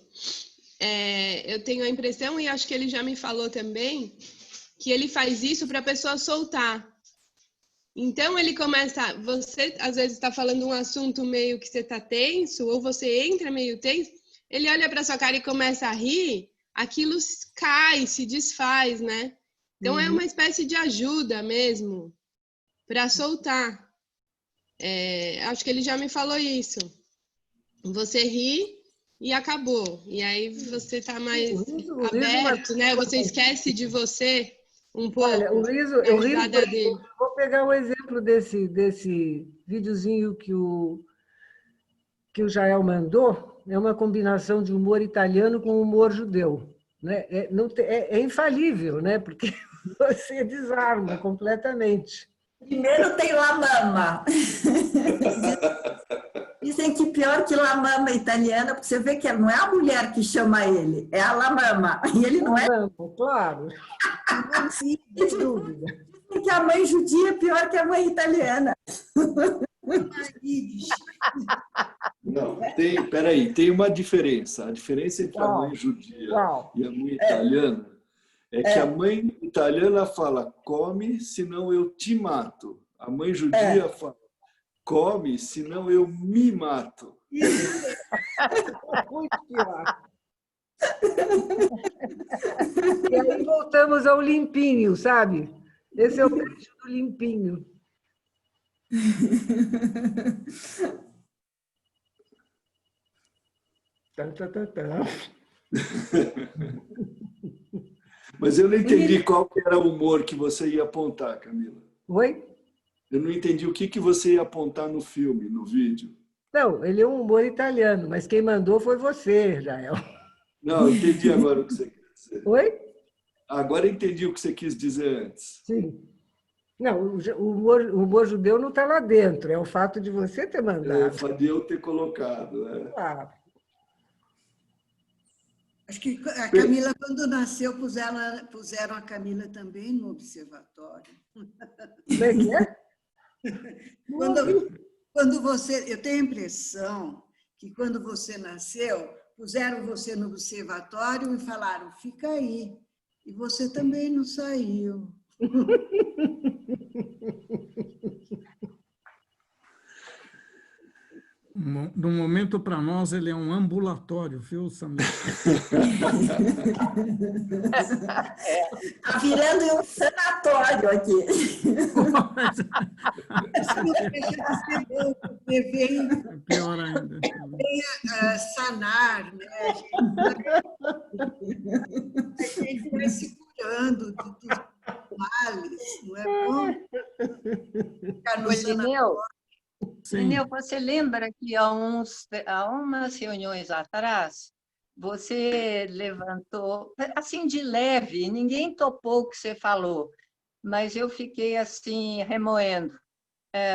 S8: eu tenho a impressão, e acho que ele já me falou também, que ele faz isso para a pessoa soltar. Então, ele começa... Você, às vezes, está falando um assunto meio que você está tenso, ou você entra meio tenso, ele olha para sua cara e começa a rir, aquilo cai, se desfaz, né? Então, é uma espécie de ajuda mesmo para soltar. Acho que ele já me falou isso. Você ri e acabou. E aí você está mais aberto, né? Você esquece de você um pouco.
S6: Olha, o riso, eu vou pegar um exemplo desse videozinho que o Jael mandou. É uma combinação de humor italiano com humor judeu. Né? É infalível, né? Porque você desarma completamente.
S4: Primeiro tem La Mama. Dizem que pior que La Mama italiana, porque você vê que não é a mulher que chama ele, é a La Mama. E ele não é.
S6: Claro. Sem dúvida.
S4: Dizem que a mãe judia é pior que a mãe italiana.
S2: Não, Peraí, tem uma diferença. A diferença entre a mãe judia e a mãe italiana é que a mãe italiana fala, come, senão eu te mato. A mãe judia fala, come, senão eu me mato.
S6: Muito pior. E aí voltamos ao limpinho, sabe? Esse é o trecho do limpinho.
S2: Mas eu não entendi qual que era o humor que você ia apontar, Camila.
S6: Oi?
S2: Eu não entendi o que você ia apontar no filme, no vídeo.
S6: Não, ele é um humor italiano, mas quem mandou foi você, Jael.
S2: Não, entendi agora o que você quis dizer.
S6: Oi?
S2: Agora entendi o que você quis dizer antes.
S6: Sim. Não, o humor judeu não está lá dentro, é o fato de você ter mandado.
S2: É o fato de eu ter colocado.
S6: Claro.
S7: Acho que a Camila, quando nasceu, puseram a Camila também no observatório.
S6: Como é que é?
S7: Quando você, eu tenho a impressão que quando você nasceu, puseram você no observatório e falaram, fica aí. E você também não saiu.
S3: Do momento para nós, ele é um ambulatório, viu, Samir?
S4: Está virando um sanatório aqui.
S3: É pior ainda.
S7: Venha sanar, né? A gente vai se curando dos males, não é bom? Ficar no sanatório.
S1: Lineu, você lembra que há umas reuniões atrás, você levantou, assim, de leve, ninguém topou o que você falou, mas eu fiquei, assim, remoendo.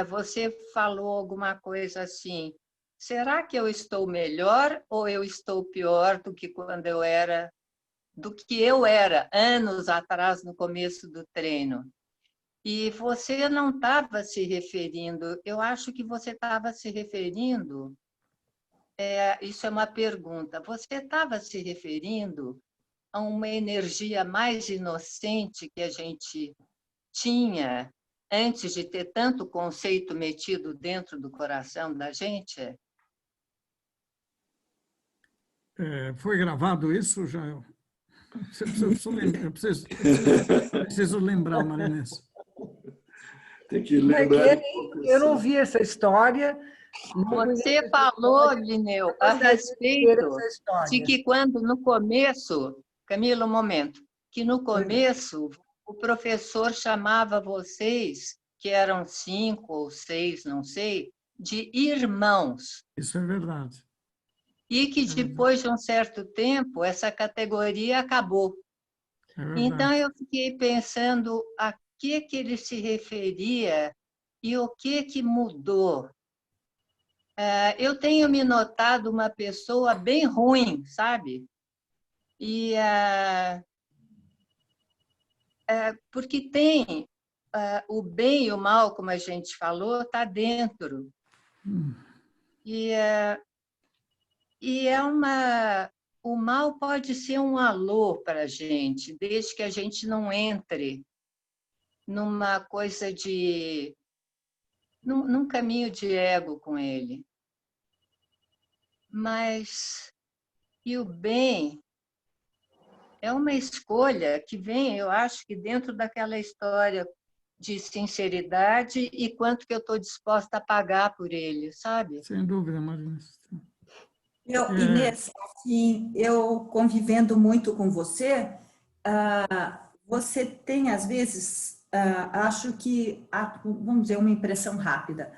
S1: Você falou alguma coisa assim, será que eu estou melhor ou eu estou pior do que eu era anos atrás, no começo do treino? E você não estava se referindo, eu acho que você estava se referindo, isso é uma pergunta, você estava se referindo a uma energia mais inocente que a gente tinha antes de ter tanto conceito metido dentro do coração da gente?
S3: Foi gravado isso, Jael? Eu preciso lembrar, Marinês.
S2: Tem que lembrar.
S6: Eu não vi essa história.
S1: Você falou, Lineu, a respeito de que quando no começo, Camila, um momento, que no começo o professor chamava vocês, que eram 5 ou 6, não sei, de irmãos.
S3: Isso é verdade.
S1: E que depois de um certo tempo, essa categoria acabou. Então, eu fiquei pensando a que ele se referia e o que mudou. Eu tenho me notado uma pessoa bem ruim, sabe? E, porque tem o bem e o mal, como a gente falou, está dentro. E o mal pode ser um alô para a gente, desde que a gente não entre numa coisa num caminho de ego com ele. Mas, e o bem é uma escolha que vem, eu acho que dentro daquela história de sinceridade e quanto que eu estou disposta a pagar por ele, sabe?
S3: Sem dúvida, Marina.
S4: Inês, assim, eu convivendo muito com você, você tem, às vezes, acho que, vamos dizer, uma impressão rápida,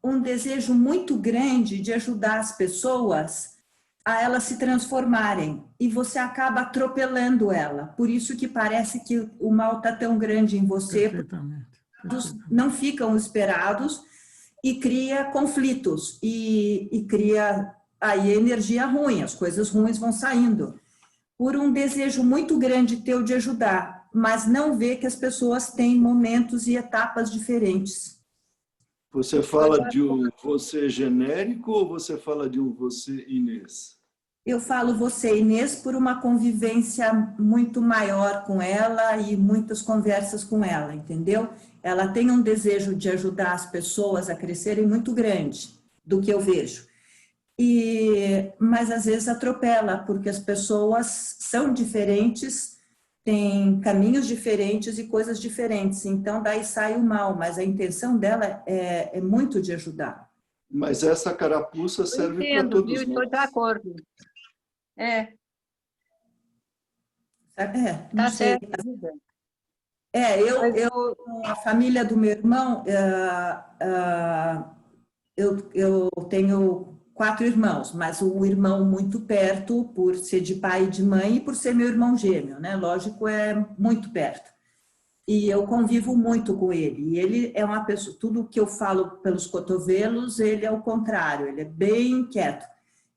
S4: um desejo muito grande de ajudar as pessoas a elas se transformarem, e você acaba atropelando ela. Por isso que parece que o mal está tão grande em você, não ficam esperados, e cria conflitos, e cria aí energia ruim, as coisas ruins vão saindo, por um desejo muito grande teu de ajudar, mas não vê que as pessoas têm momentos e etapas diferentes.
S2: Você fala de um você genérico ou você fala de um você Inês?
S4: Eu falo você, Inês, por uma convivência muito maior com ela e muitas conversas com ela, entendeu? Ela tem um desejo de ajudar as pessoas a crescerem muito grande, do que eu vejo. Mas às vezes atropela, porque as pessoas são diferentes, têm caminhos diferentes e coisas diferentes. Então, daí sai o mal, mas a intenção dela é muito de ajudar.
S2: Mas essa carapuça serve para todos nós.
S1: Estou de acordo.
S4: Não
S1: Tá
S4: sei.
S1: certo.
S4: A família do meu irmão, eu tenho 4 irmãos, mas um irmão muito perto, por ser de pai e de mãe, e por ser meu irmão gêmeo, né? Lógico, é muito perto. E eu convivo muito com ele. E ele é uma pessoa, tudo que eu falo pelos cotovelos, ele é o contrário, ele é bem quieto.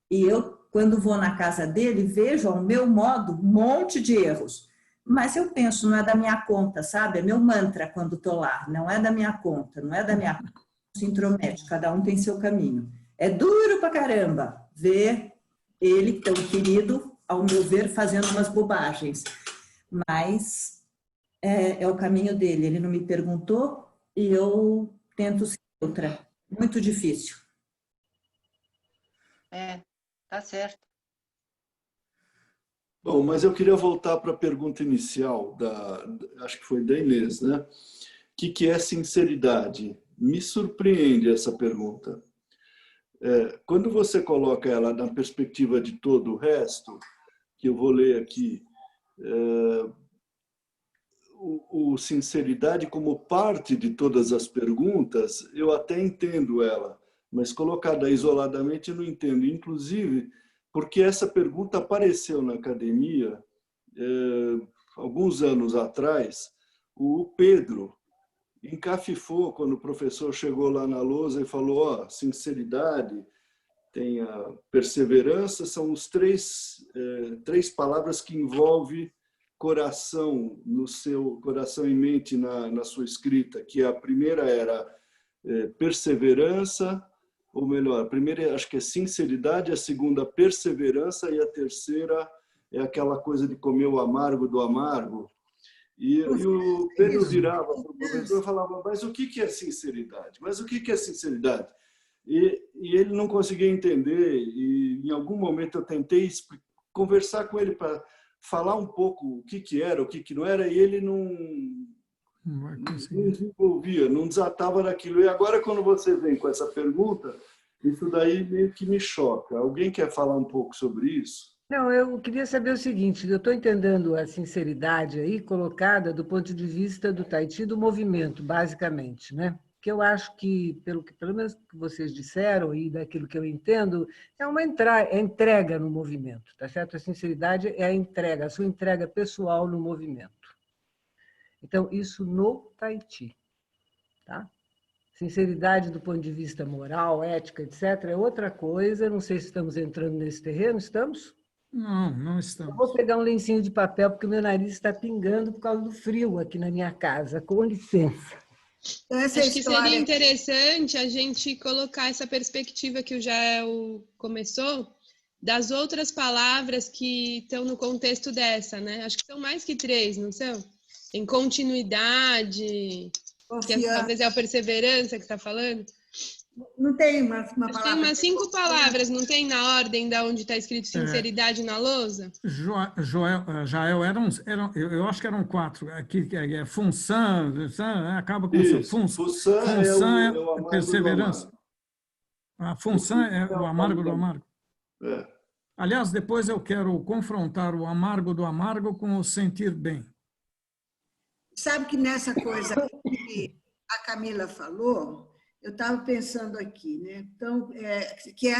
S4: E eu, quando vou na casa dele, vejo, ao meu modo, um monte de erros. Mas eu penso, não é da minha conta, sabe? É meu mantra quando estou lá, não é da minha conta, não é da minha conta, se intromete, cada um tem seu caminho. É duro pra caramba ver ele, tão querido, ao meu ver, fazendo umas bobagens. Mas é o caminho dele. Ele não me perguntou e eu tento ser outra. Muito difícil.
S1: Tá certo.
S2: Bom, mas eu queria voltar para a pergunta inicial, acho que foi da Inês, né? O que é sinceridade? Me surpreende essa pergunta. Quando você coloca ela na perspectiva de todo o resto, que eu vou ler aqui, o sinceridade como parte de todas as perguntas, eu até entendo ela, mas colocada isoladamente eu não entendo. Inclusive, porque essa pergunta apareceu na academia alguns anos atrás. O Pedro encafifou quando o professor chegou lá na lousa e falou: sinceridade, tem a perseverança, são os três palavras que envolvem coração, no seu coração e mente na sua escrita, que a primeira era perseverança, ou melhor, a primeira acho que é sinceridade, a segunda perseverança e a terceira é aquela coisa de comer o amargo do amargo. E o Pedro virava para o professor e falava: mas o que é sinceridade? Mas o que é sinceridade? E ele não conseguia entender, e em algum momento eu tentei conversar com ele para falar um pouco o que era, o que não era, e ele não desenvolvia, não desatava daquilo. E agora, quando você vem com essa pergunta, isso daí meio que me choca. Alguém quer falar um pouco sobre isso?
S6: Não, eu queria saber o seguinte: eu estou entendendo a sinceridade aí colocada do ponto de vista do Tahiti, do movimento, basicamente, né? Que eu acho que, pelo menos que vocês disseram e daquilo que eu entendo, é uma entrega no movimento, tá certo? A sinceridade é a entrega, a sua entrega pessoal no movimento. Então, isso no Tahiti, tá? Sinceridade do ponto de vista moral, ética, etc., é outra coisa. Não sei se estamos entrando nesse terreno, estamos?
S3: Não estamos.
S6: Eu vou pegar um lencinho de papel, porque o meu nariz está pingando por causa do frio aqui na minha casa. Com licença.
S8: Acho que seria interessante a gente colocar essa perspectiva que o Jael começou, das outras palavras que estão no contexto dessa, né? Acho que são mais que 3, não são? Tem continuidade, que talvez é a perseverança que está falando.
S7: Não tem uma palavra.
S8: Tem umas 5 palavras, não tem na ordem da onde está escrito sinceridade na lousa?
S3: Jael, eu acho que eram 4. Aqui é função, acaba com função é perseverança. A função é o amargo do amargo. Aliás, depois eu quero confrontar o amargo do amargo com o sentir bem.
S7: Sabe que nessa coisa que a Camila falou, eu estava pensando aqui, né? Então, que é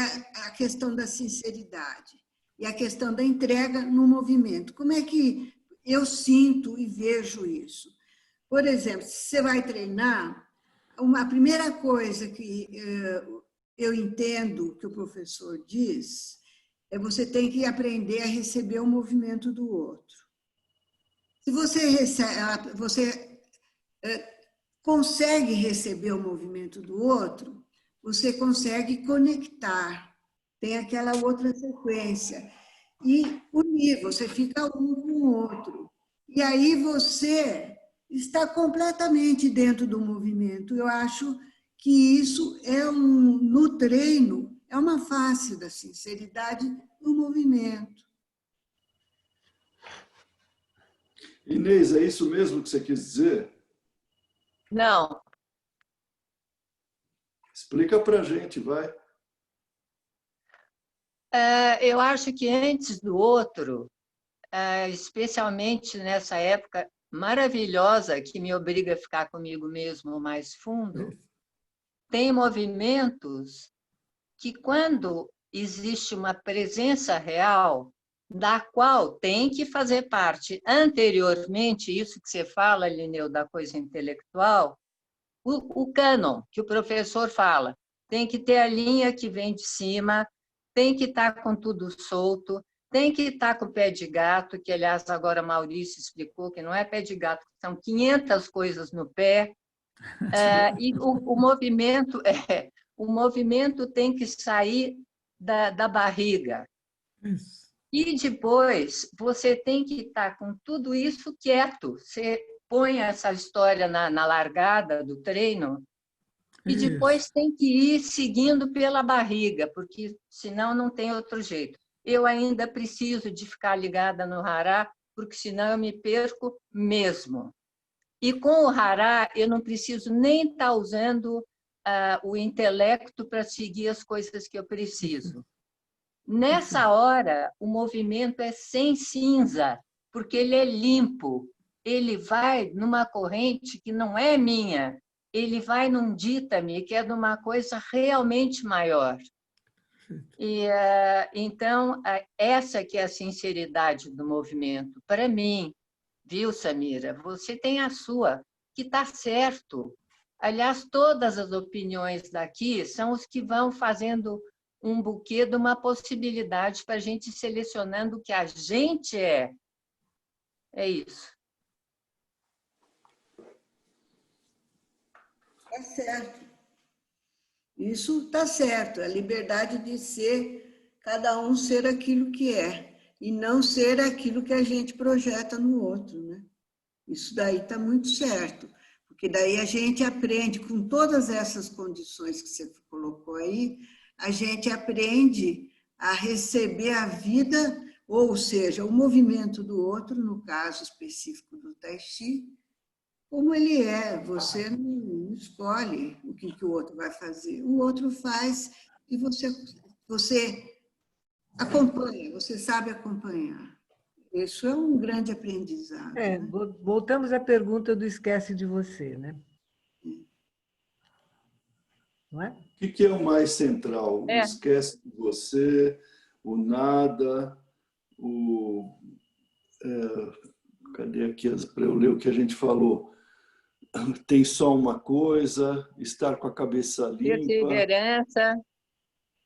S7: a questão da sinceridade e a questão da entrega no movimento. Como é que eu sinto e vejo isso? Por exemplo, se você vai treinar, a primeira coisa que eu entendo que o professor diz é você tem que aprender a receber o movimento do outro. Se você consegue receber o movimento do outro, você consegue conectar. Tem aquela outra sequência. E unir, você fica um com o outro. E aí você está completamente dentro do movimento. Eu acho que isso no treino, é uma face da sinceridade no movimento.
S2: Inês, é isso mesmo que você quis dizer?
S1: Não.
S2: Explica para a gente, vai.
S1: Eu acho que antes do outro, especialmente nessa época maravilhosa que me obriga a ficar comigo mesmo mais fundo, tem movimentos que, quando existe uma presença real, da qual tem que fazer parte anteriormente, isso que você fala, Lineu, da coisa intelectual, o cânon, que o professor fala, tem que ter a linha que vem de cima, tem que estar com tudo solto, tem que estar com o pé de gato, que, aliás, agora Maurício explicou que não é pé de gato, são 500 coisas no pé. E o movimento tem que sair da barriga. E depois você tem que estar com tudo isso quieto. Você põe essa história na largada do treino e depois tem que ir seguindo pela barriga, porque senão não tem outro jeito. Eu ainda preciso de ficar ligada no hará, porque senão eu me perco mesmo. E com o hará, eu não preciso nem estar usando o intelecto para seguir as coisas que eu preciso. Nessa hora, o movimento é sem cinza, porque ele é limpo. Ele vai numa corrente que não é minha, ele vai num dita-me, que é de uma coisa realmente maior. E, então, essa que é a sinceridade do movimento. Para mim, viu, Samira? Você tem a sua, que está certo. Aliás, todas as opiniões daqui são os que vão fazendo um buquê de uma possibilidade para a gente ir selecionando o que a gente é. É isso.
S7: Está certo. Isso está certo. A liberdade de ser, cada um ser aquilo que é, e não ser aquilo que a gente projeta no outro, né? Isso daí está muito certo, porque daí a gente aprende, com todas essas condições que você colocou aí, a gente aprende a receber a vida, ou seja, o movimento do outro, no caso específico do Tai Chi, como ele é. Você não escolhe o que o outro vai fazer. O outro faz e você acompanha, você sabe acompanhar. Isso é um grande aprendizado.
S6: Né? Voltamos à pergunta do esquece de você, né? Não é?
S2: O que é o mais central? O esquece de você, o nada, cadê aqui para eu ler o que a gente falou? Tem só uma coisa, estar com a cabeça limpa.
S1: Perseverança.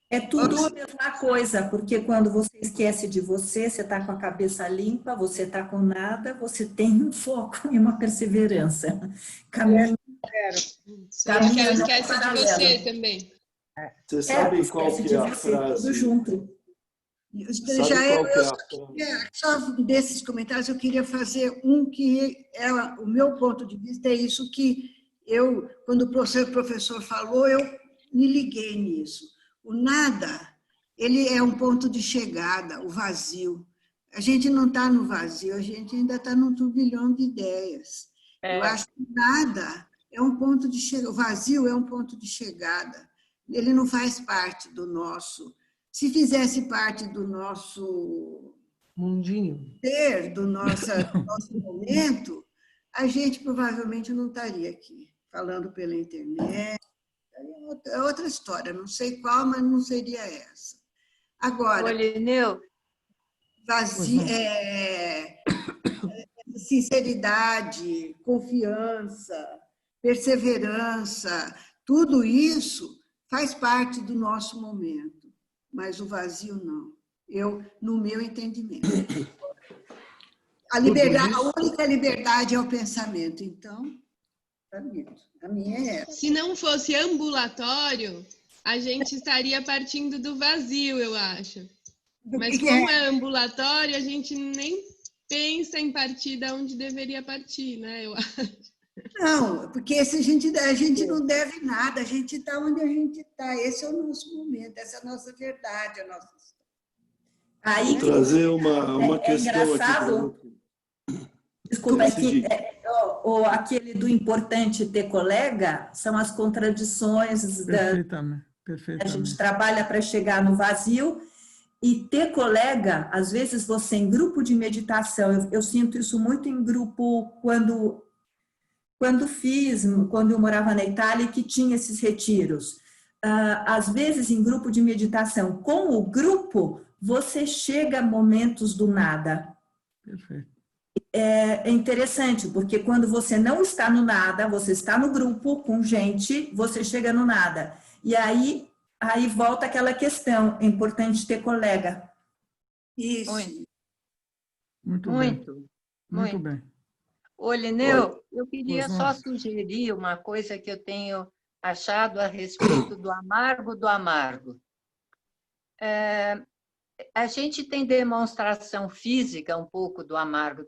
S4: É tudo a mesma coisa, porque quando você esquece de você, você está com a cabeça limpa, você está com nada, você tem um foco e uma perseverança. Caminho.
S8: Acho que ela esquece de você também.
S2: Você sabe qual que é a frase?
S4: Tudo junto.
S7: Só desses comentários eu queria fazer um que é o meu ponto de vista, é isso que eu, quando o professor falou, eu me liguei nisso. O nada, ele é um ponto de chegada, o vazio. A gente não está no vazio, a gente ainda está num turbilhão de ideias. Eu acho que nada é um ponto de chegada, o vazio é um ponto de chegada. Ele não faz parte do nosso. Se fizesse parte do nosso
S6: mundinho,
S7: do nosso momento, a gente provavelmente não estaria aqui, falando pela internet. É outra história, não sei qual, mas não seria essa. Agora, vazio, sinceridade, confiança, perseverança, tudo isso faz parte do nosso momento, mas o vazio não. No meu entendimento. A única liberdade é o pensamento, então... A minha é essa.
S8: Se não fosse ambulatório, a gente estaria partindo do vazio, eu acho. Mas como é ambulatório, a gente nem pensa em partir de onde deveria partir, né? Eu acho.
S7: Não, porque a gente não deve nada, a gente está onde a gente está. Esse é o nosso momento, essa é a nossa verdade, a nossa história.
S4: Aí
S2: vou trazer uma questão
S4: engraçado,
S2: aqui.
S4: Desculpa, aquele do importante ter colega são as contradições
S3: Perfeitamente.
S4: A gente trabalha para chegar no vazio e ter colega, às vezes você em grupo de meditação, eu sinto isso muito em grupo quando eu morava na Itália, que tinha esses retiros. Às vezes em grupo de meditação, com o grupo, você chega a momentos do nada.
S3: Perfeito.
S4: É interessante, porque quando você não está no nada, você está no grupo com gente, você chega no nada. E aí volta aquela questão, é importante ter colega.
S7: Isso.
S3: Muito bem.
S1: Ô, Lineu, eu queria só sugerir uma coisa que eu tenho achado a respeito do amargo. A gente tem demonstração física um pouco do amargo,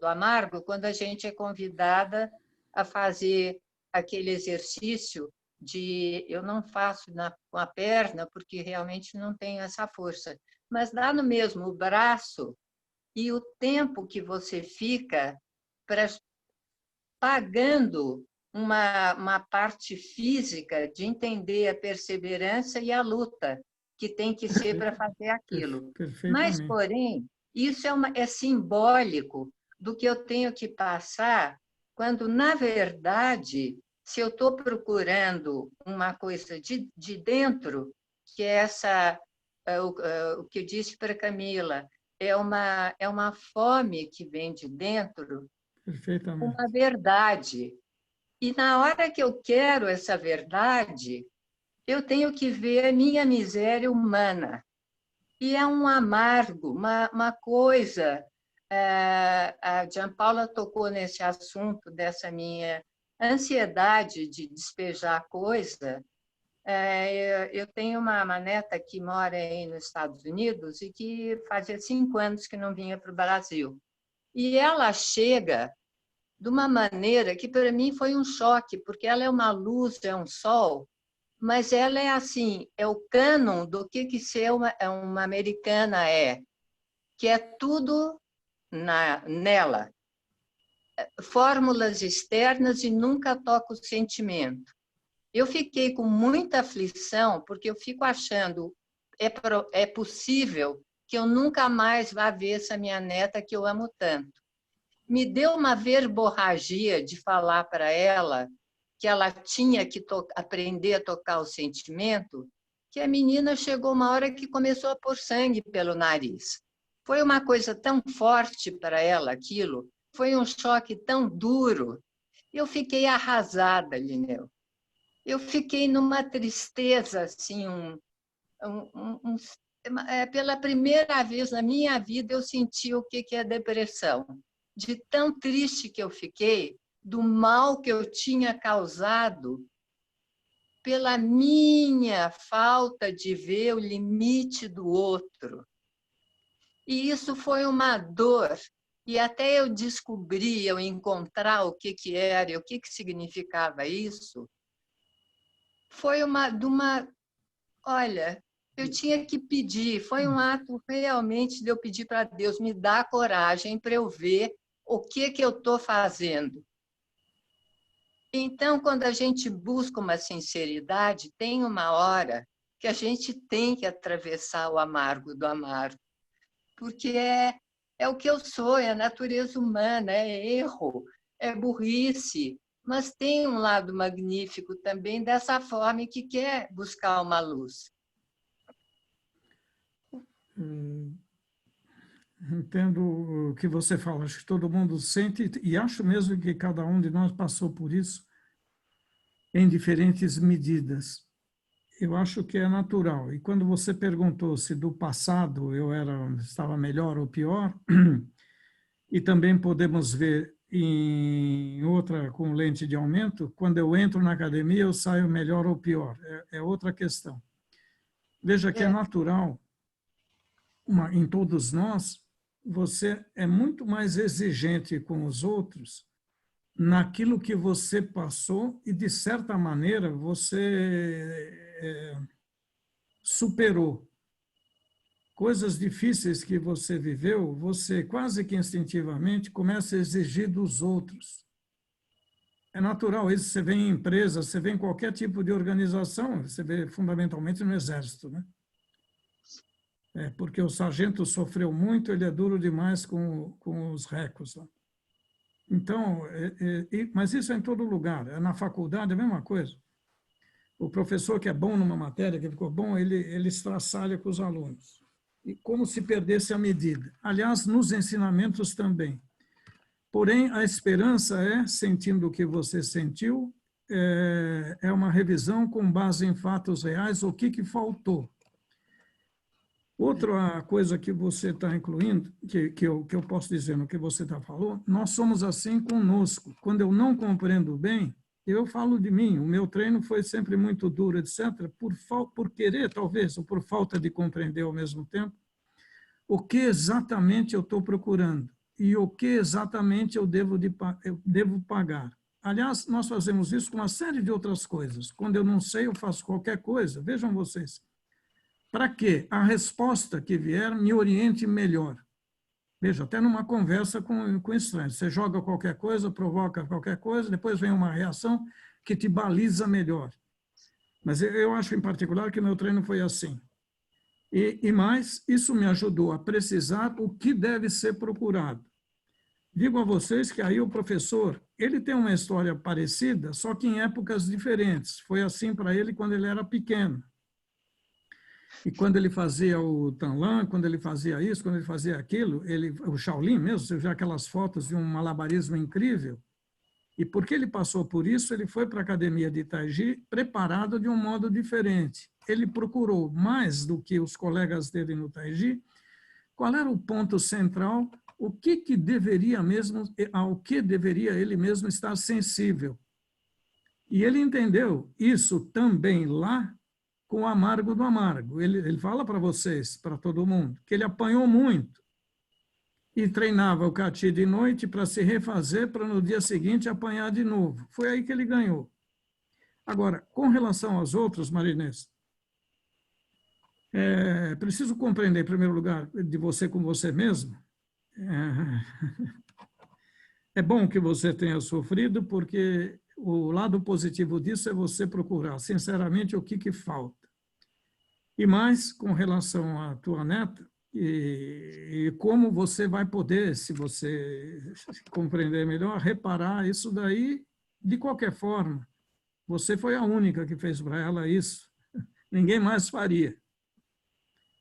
S1: quando a gente é convidada a fazer aquele exercício eu não faço com a perna, porque realmente não tenho essa força, mas dá no mesmo braço e o tempo que você fica pagando uma parte física de entender a perseverança e a luta que tem que ser para fazer aquilo. Mas, porém, isso é simbólico do que eu tenho que passar quando, na verdade, se eu estou procurando uma coisa de dentro, que é o que eu disse para a Camila, é uma fome que vem de dentro, uma verdade. E na hora que eu quero essa verdade, eu tenho que ver a minha miséria humana. E é um amargo, uma coisa. A Jean Paula tocou nesse assunto dessa minha ansiedade de despejar coisa. Eu tenho uma neta que mora aí nos Estados Unidos e que fazia 5 anos que não vinha para o Brasil. E ela chega de uma maneira que, para mim, foi um choque, porque ela é uma luz, é um sol, mas ela é assim, é o cânon do que ser uma americana que é tudo nela. Fórmulas externas e nunca toca o sentimento. Eu fiquei com muita aflição, porque eu fico achando é possível que eu nunca mais vá ver essa minha neta que eu amo tanto. Me deu uma verborragia de falar para ela que ela tinha que aprender a tocar o sentimento, que a menina chegou uma hora que começou a pôr sangue pelo nariz. Foi uma coisa tão forte para ela aquilo, foi um choque tão duro. Eu fiquei arrasada, Lineu. Eu fiquei numa tristeza, assim, pela primeira vez na minha vida eu senti o que é depressão. De tão triste que eu fiquei, do mal que eu tinha causado pela minha falta de ver o limite do outro. E isso foi uma dor. E até eu descobrir, eu encontrar o que era e o que significava isso, foi olha, eu tinha que pedir, foi um ato realmente de eu pedir para Deus me dar coragem para eu ver o que eu estou fazendo. Então, quando a gente busca uma sinceridade, tem uma hora que a gente tem que atravessar o amargo do amargo, porque é o que eu sou, é a natureza humana, é erro, é burrice, mas tem um lado magnífico também dessa forma que quer buscar uma luz.
S3: Entendo o que você fala, acho que todo mundo sente, e acho mesmo que cada um de nós passou por isso em diferentes medidas. Eu acho que é natural. E quando você perguntou se do passado eu estava melhor ou pior, e também podemos ver em outra com lente de aumento, quando eu entro na academia, eu saio melhor ou pior. É outra questão. Veja que é natural, em todos nós, você é muito mais exigente com os outros naquilo que você passou e, de certa maneira, você superou. Coisas difíceis que você viveu, você quase que instintivamente começa a exigir dos outros. É natural isso, você vê em empresa, você vê em qualquer tipo de organização, você vê fundamentalmente no Exército, né? Porque o sargento sofreu muito, ele é duro demais com os recos lá. Então, mas isso é em todo lugar, é na faculdade a mesma coisa. O professor que é bom numa matéria, que ficou bom, ele estraçalha com os alunos. E como se perdesse a medida. Aliás, nos ensinamentos também. Porém, a esperança sentindo o que você sentiu, é uma revisão com base em fatos reais, o que faltou. Outra coisa que você está incluindo, que eu posso dizer no que você falou, nós somos assim conosco. Quando eu não compreendo bem, eu falo de mim. O meu treino foi sempre muito duro, etc., por querer, talvez, ou por falta de compreender ao mesmo tempo, o que exatamente eu estou procurando e o que exatamente eu devo pagar. Aliás, nós fazemos isso com uma série de outras coisas. Quando eu não sei, eu faço qualquer coisa. Vejam vocês. Para que a resposta que vier me oriente melhor. Veja, até numa conversa com estranhos. Você joga qualquer coisa, provoca qualquer coisa, depois vem uma reação que te baliza melhor. Mas eu acho, em particular, que meu treino foi assim. E mais, isso me ajudou a precisar o que deve ser procurado. Digo a vocês que aí o professor, ele tem uma história parecida, só que em épocas diferentes. Foi assim para ele quando ele era pequeno. E quando ele fazia o Tanlan, quando ele fazia isso, quando ele fazia aquilo, o Shaolin mesmo, você vê aquelas fotos de um malabarismo incrível. E porque ele passou por isso, ele foi para a academia de Taiji preparado de um modo diferente. Ele procurou, mais do que os colegas dele no Taiji, qual era o ponto central, o que deveria mesmo, ao que deveria ele mesmo estar sensível. E ele entendeu isso também lá, com o amargo do amargo. Ele fala para vocês, para todo mundo, que ele apanhou muito e treinava o Kati de noite para se refazer, para no dia seguinte apanhar de novo. Foi aí que ele ganhou. Agora, com relação aos outros, Marinês, preciso compreender, em primeiro lugar, de você com você mesmo. É bom que você tenha sofrido, porque o lado positivo disso é você procurar, sinceramente, o que falta. E mais, com relação à tua neta, e como você vai poder, se você compreender melhor, reparar isso daí de qualquer forma. Você foi a única que fez para ela isso. Ninguém mais faria.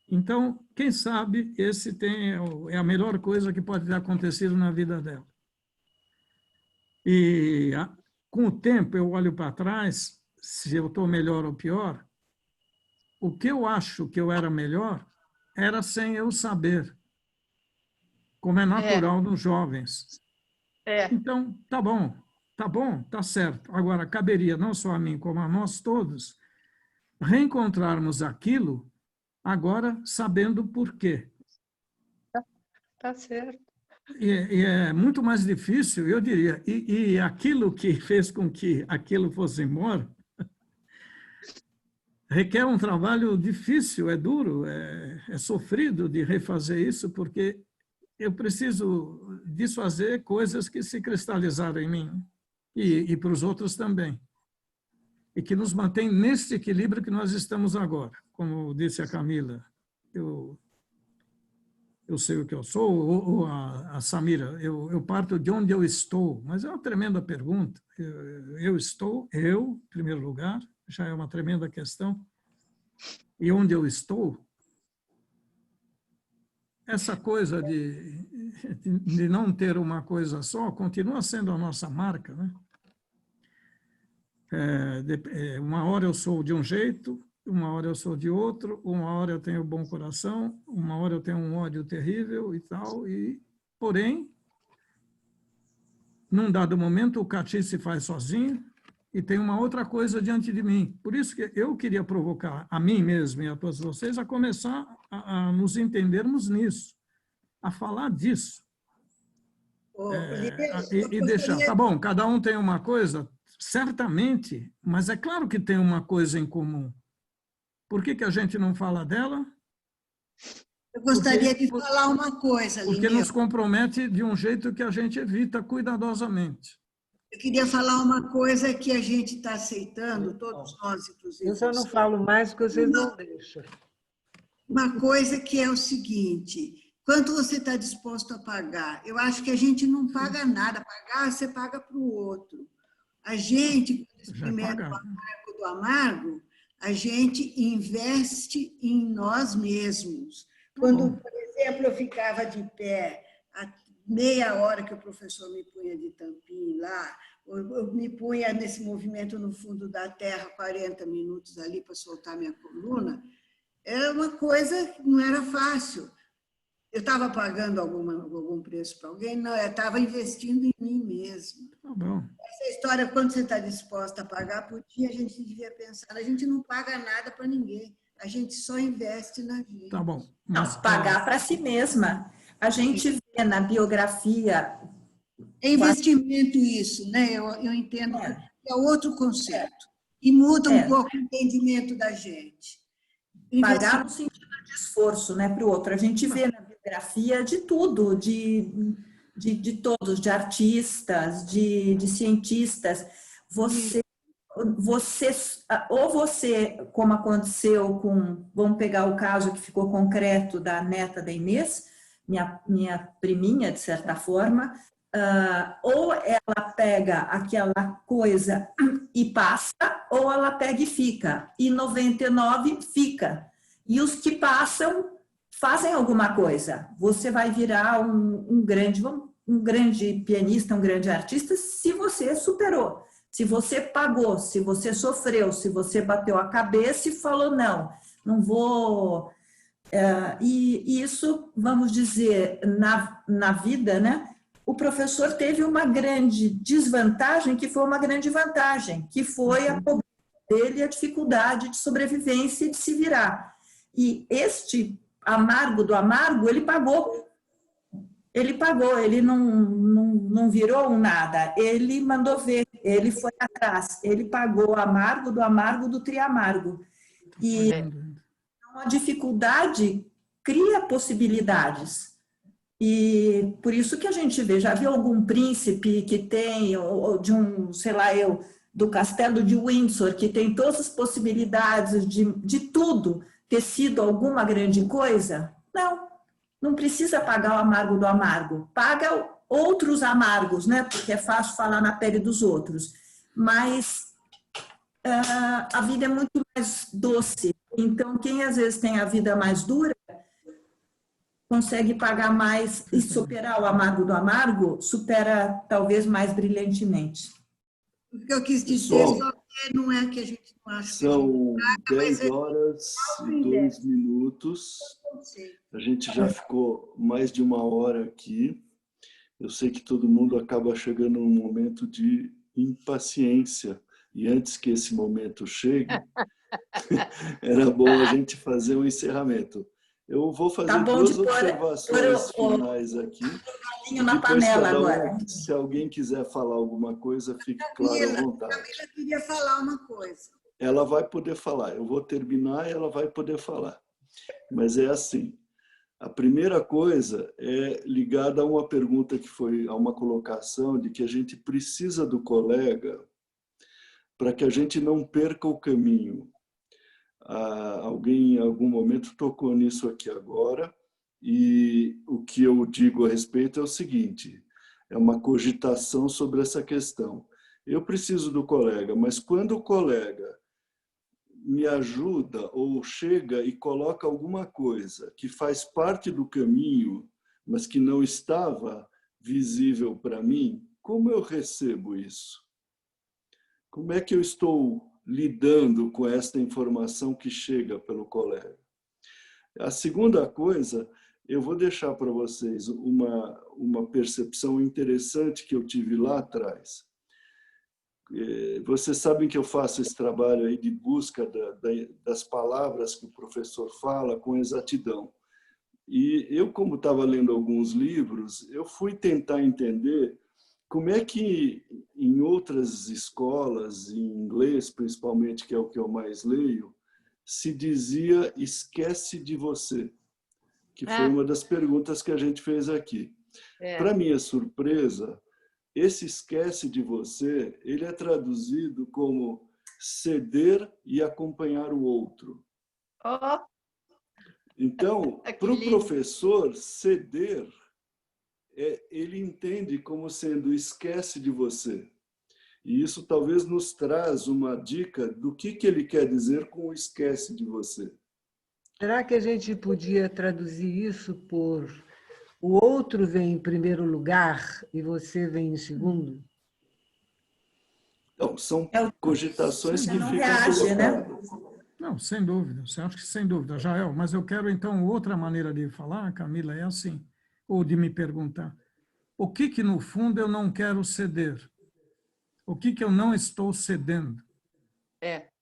S3: Então, quem sabe, esse é a melhor coisa que pode ter acontecido na vida dela. E com o tempo, eu olho para trás, se eu estou melhor ou pior, o que eu acho que eu era melhor era sem eu saber, como é natural nos jovens. Então, tá bom, tá certo. Agora, caberia não só a mim, como a nós todos, reencontrarmos aquilo, agora sabendo por quê.
S1: Tá certo.
S3: E é muito mais difícil, eu diria, e aquilo que fez com que aquilo fosse embora, requer um trabalho difícil, é duro, é sofrido de refazer isso, porque eu preciso desfazer coisas que se cristalizaram em mim e para os outros também. E que nos mantém nesse equilíbrio que nós estamos agora. Como disse a Camila, eu sei o que eu sou, ou a Samira, eu parto de onde eu estou, mas é uma tremenda pergunta. Eu, em primeiro lugar, já é uma tremenda questão. E onde eu estou, essa coisa de não ter uma coisa só continua sendo a nossa marca, né? Uma hora eu sou de um jeito, uma hora eu sou de outro, uma hora eu tenho bom coração, uma hora eu tenho um ódio terrível e tal, porém, num dado momento, o Cati se faz sozinho e tem uma outra coisa diante de mim. Por isso que eu queria provocar a mim mesmo e a todos vocês a começar a nos entendermos nisso, a falar disso. E deixar, tá bom, cada um tem uma coisa, certamente, mas é claro que tem uma coisa em comum. Por que a gente não fala dela?
S7: Eu gostaria de falar uma coisa, Lineu.
S3: Porque nos compromete de um jeito que a gente evita cuidadosamente.
S7: Eu queria falar uma coisa que a gente está aceitando, todos nós, inclusive.
S6: Eu só não falo mais porque vocês não deixam.
S7: Uma coisa que é o seguinte: quanto você está disposto a pagar? Eu acho que a gente não paga nada. Pagar, você paga para o outro. A gente, quando experimenta o amargo do amargo, a gente investe em nós mesmos. Quando, por exemplo, eu ficava de pé a meia hora que o professor me punha de tampinho lá, eu me punha nesse movimento no fundo da terra, 40 minutos ali para soltar minha coluna, era uma coisa que não era fácil. Eu estava pagando algum preço para alguém? Não, eu estava investindo em mim mesmo.
S3: Tá bom.
S7: Essa história, quando você está disposta a pagar por dia, a gente devia pensar, a gente não paga nada para ninguém, a gente só investe na vida.
S3: Tá bom.
S4: Mas pagar para si mesma. A gente vê na biografia...
S7: É investimento isso, né? Eu entendo que é outro conceito. E muda um pouco o entendimento da gente.
S4: Pagar no sentido de esforço, né, para o outro. A gente vê na biografia de tudo, de todos, de artistas, de cientistas. Você, como aconteceu com... Vamos pegar o caso que ficou concreto da neta da Inês, minha priminha, de certa forma, ou ela pega aquela coisa e passa, ou ela pega e fica. E 99 fica. E os que passam fazem alguma coisa. Você vai virar um grande pianista, um grande artista, se você superou. Se você pagou, se você sofreu, se você bateu a cabeça e falou, não vou... E isso, vamos dizer, na vida, né? O professor teve uma grande desvantagem que foi uma grande vantagem, que foi a pobreza dele, a dificuldade de sobrevivência e de se virar. E este amargo do amargo, ele pagou. Ele pagou, ele não virou um nada, ele mandou ver, ele foi atrás, ele pagou o amargo do triamargo. E a dificuldade cria possibilidades. E por isso que a gente vê, já viu algum príncipe que tem, ou de do castelo de Windsor, que tem todas as possibilidades de tudo, ter sido alguma grande coisa? Não precisa pagar o amargo do amargo. Paga outros amargos, né? Porque é fácil falar na pele dos outros. Mas a vida é muito mais doce. Então, quem às vezes tem a vida mais dura, consegue pagar mais e superar o amargo do amargo, supera talvez mais brilhantemente.
S7: O que eu quis dizer não é que a gente não acha.
S2: São 10 horas e 2 minutos. A gente já ficou mais de 1 hora aqui. Eu sei que todo mundo acaba chegando num momento de impaciência. E antes que esse momento chegue, era bom a gente fazer um encerramento. Eu vou fazer duas observações finais aqui.
S4: Na panela agora.
S2: Se alguém quiser falar alguma coisa, fique claro à vontade.
S7: A Camila queria falar uma coisa.
S2: Ela vai poder falar. Eu vou terminar e ela vai poder falar. Mas é assim. A primeira coisa é ligada a uma pergunta que foi, a uma colocação de que a gente precisa do colega para que a gente não perca o caminho. Alguém em algum momento tocou nisso aqui agora, e o que eu digo a respeito é o seguinte, é uma cogitação sobre essa questão. Eu preciso do colega, mas quando o colega me ajuda ou chega e coloca alguma coisa que faz parte do caminho, mas que não estava visível para mim, como eu recebo isso? Como é que eu estou lidando com esta informação que chega pelo colega? A segunda coisa eu vou deixar para vocês uma percepção interessante que eu tive lá atrás. Vocês sabem que eu faço esse trabalho aí de busca das palavras que o professor fala com exatidão. E eu, como estava lendo alguns livros, eu fui tentar entender como é que em outras escolas, em inglês principalmente, que é o que eu mais leio, se dizia esquece de você, que foi uma das perguntas que a gente fez aqui. Para minha surpresa, esse esquece de você, ele é traduzido como ceder e acompanhar o outro.
S1: Oh,
S2: então, para o professor, ceder, ele entende como sendo esquece de você. E isso talvez nos traz uma dica do que ele quer dizer com o esquece de você.
S6: Será que a gente podia traduzir isso por o outro vem em primeiro lugar e você vem em segundo?
S2: Então, são cogitações que ficam
S4: reage, né?
S2: colocadas.
S3: Não, sem dúvida. Você acha que sem dúvida, Jael. Mas eu quero, então, outra maneira de falar, Camila, é assim, ou de me perguntar. O que no fundo, eu não quero ceder? O que eu não estou cedendo?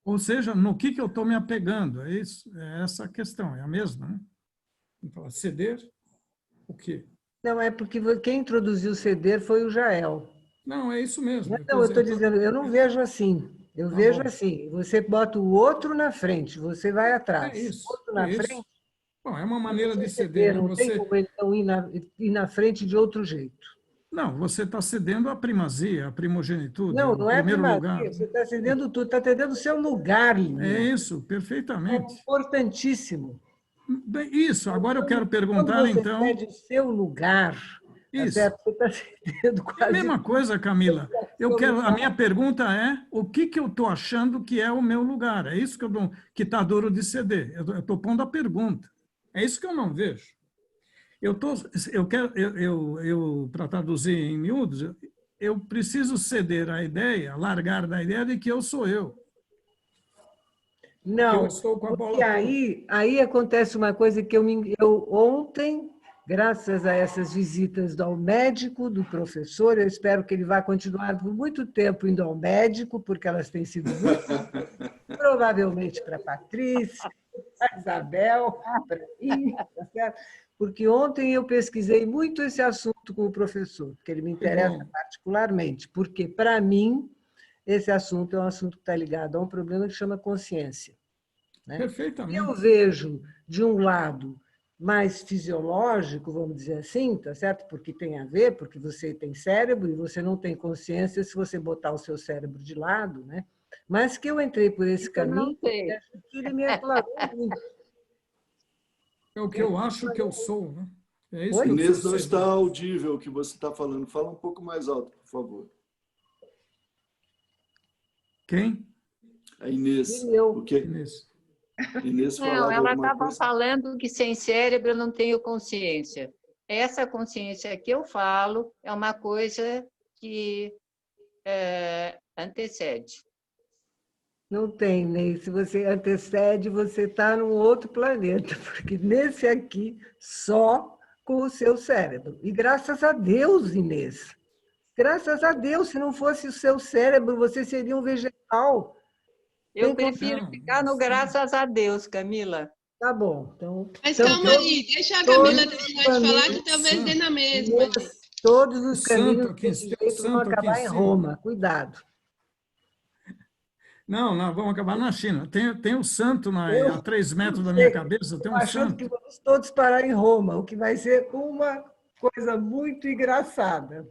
S3: Ou seja, no que eu estou me apegando? É isso, é essa a questão, é a mesma, né? Então, ceder, o quê?
S6: Não, é porque quem introduziu o ceder foi o Jael.
S3: Não, é isso mesmo.
S6: Não, eu estou dizendo, eu não vejo assim. Eu vejo
S3: bom.
S6: assim, você bota o outro na frente, você vai atrás.
S3: É isso.
S6: O outro na frente.
S3: Bom, é uma maneira de ceder.
S6: Não tem como então ir na frente de outro jeito.
S3: Não, você está cedendo a primazia, a primogenitura,
S6: Não,
S3: o
S6: não é
S3: primeiro
S6: primazia,
S3: lugar.
S6: você está cedendo tudo, está cedendo o seu lugar, Lina.
S3: É isso, perfeitamente.
S6: É importantíssimo.
S3: Isso, agora eu quero perguntar, então...
S6: Quando você cede o seu lugar, tá certo? Você está cedendo quase...
S3: É a mesma coisa, Camila. A minha pergunta é, o que eu estou achando que é o meu lugar? É isso que está duro de ceder. Eu estou pondo a pergunta. É isso que eu não vejo. Para traduzir em miúdos, eu preciso ceder a ideia, largar da ideia de que eu sou eu.
S6: Não,
S3: eu estou com a bola.
S6: Porque aí acontece uma coisa que eu ontem, graças a essas visitas ao médico, do professor, eu espero que ele vá continuar por muito tempo indo ao médico, porque elas têm sido muito, provavelmente para a Patrícia, para a Isabel, para mim, tá certo? Porque ontem eu pesquisei muito esse assunto com o professor, porque ele me interessa particularmente, porque, para mim, esse assunto é um assunto que está ligado a um problema que chama consciência. Né?
S3: Perfeitamente.
S6: Eu vejo, de um lado, mais fisiológico, vamos dizer assim, tá certo? Porque tem a ver, porque você tem cérebro e você não tem consciência se você botar o seu cérebro de lado, né? Mas que eu entrei por esse caminho, acho que ele me aclarou muito.
S3: É o que eu acho que eu sou, né? É isso.
S2: Inês, não está audível o que você está falando. Fala um pouco mais alto, por favor.
S3: Quem?
S2: A Inês. Inês
S1: não, ela estava falando que sem cérebro eu não tenho consciência. Essa consciência que eu falo é uma coisa que antecede.
S6: Não tem, Ney. Se você antecede, você está num outro planeta, porque nesse aqui, só com o seu cérebro. E graças a Deus, Inês. Graças a Deus, se não fosse o seu cérebro, você seria um vegetal.
S1: Eu prefiro ficar no graças a Deus, Camila.
S6: Tá bom. Então,
S8: mas calma aí, deixa a Camila terminar de falar, que talvez dê na mesma.
S6: Todos os caminhos vão acabar em Roma. Cuidado.
S3: Não, vamos acabar na China. Tem o santo a 3 metros da minha cabeça, tem um santo.
S6: Que vamos todos parar em Roma, o que vai ser uma coisa muito engraçada.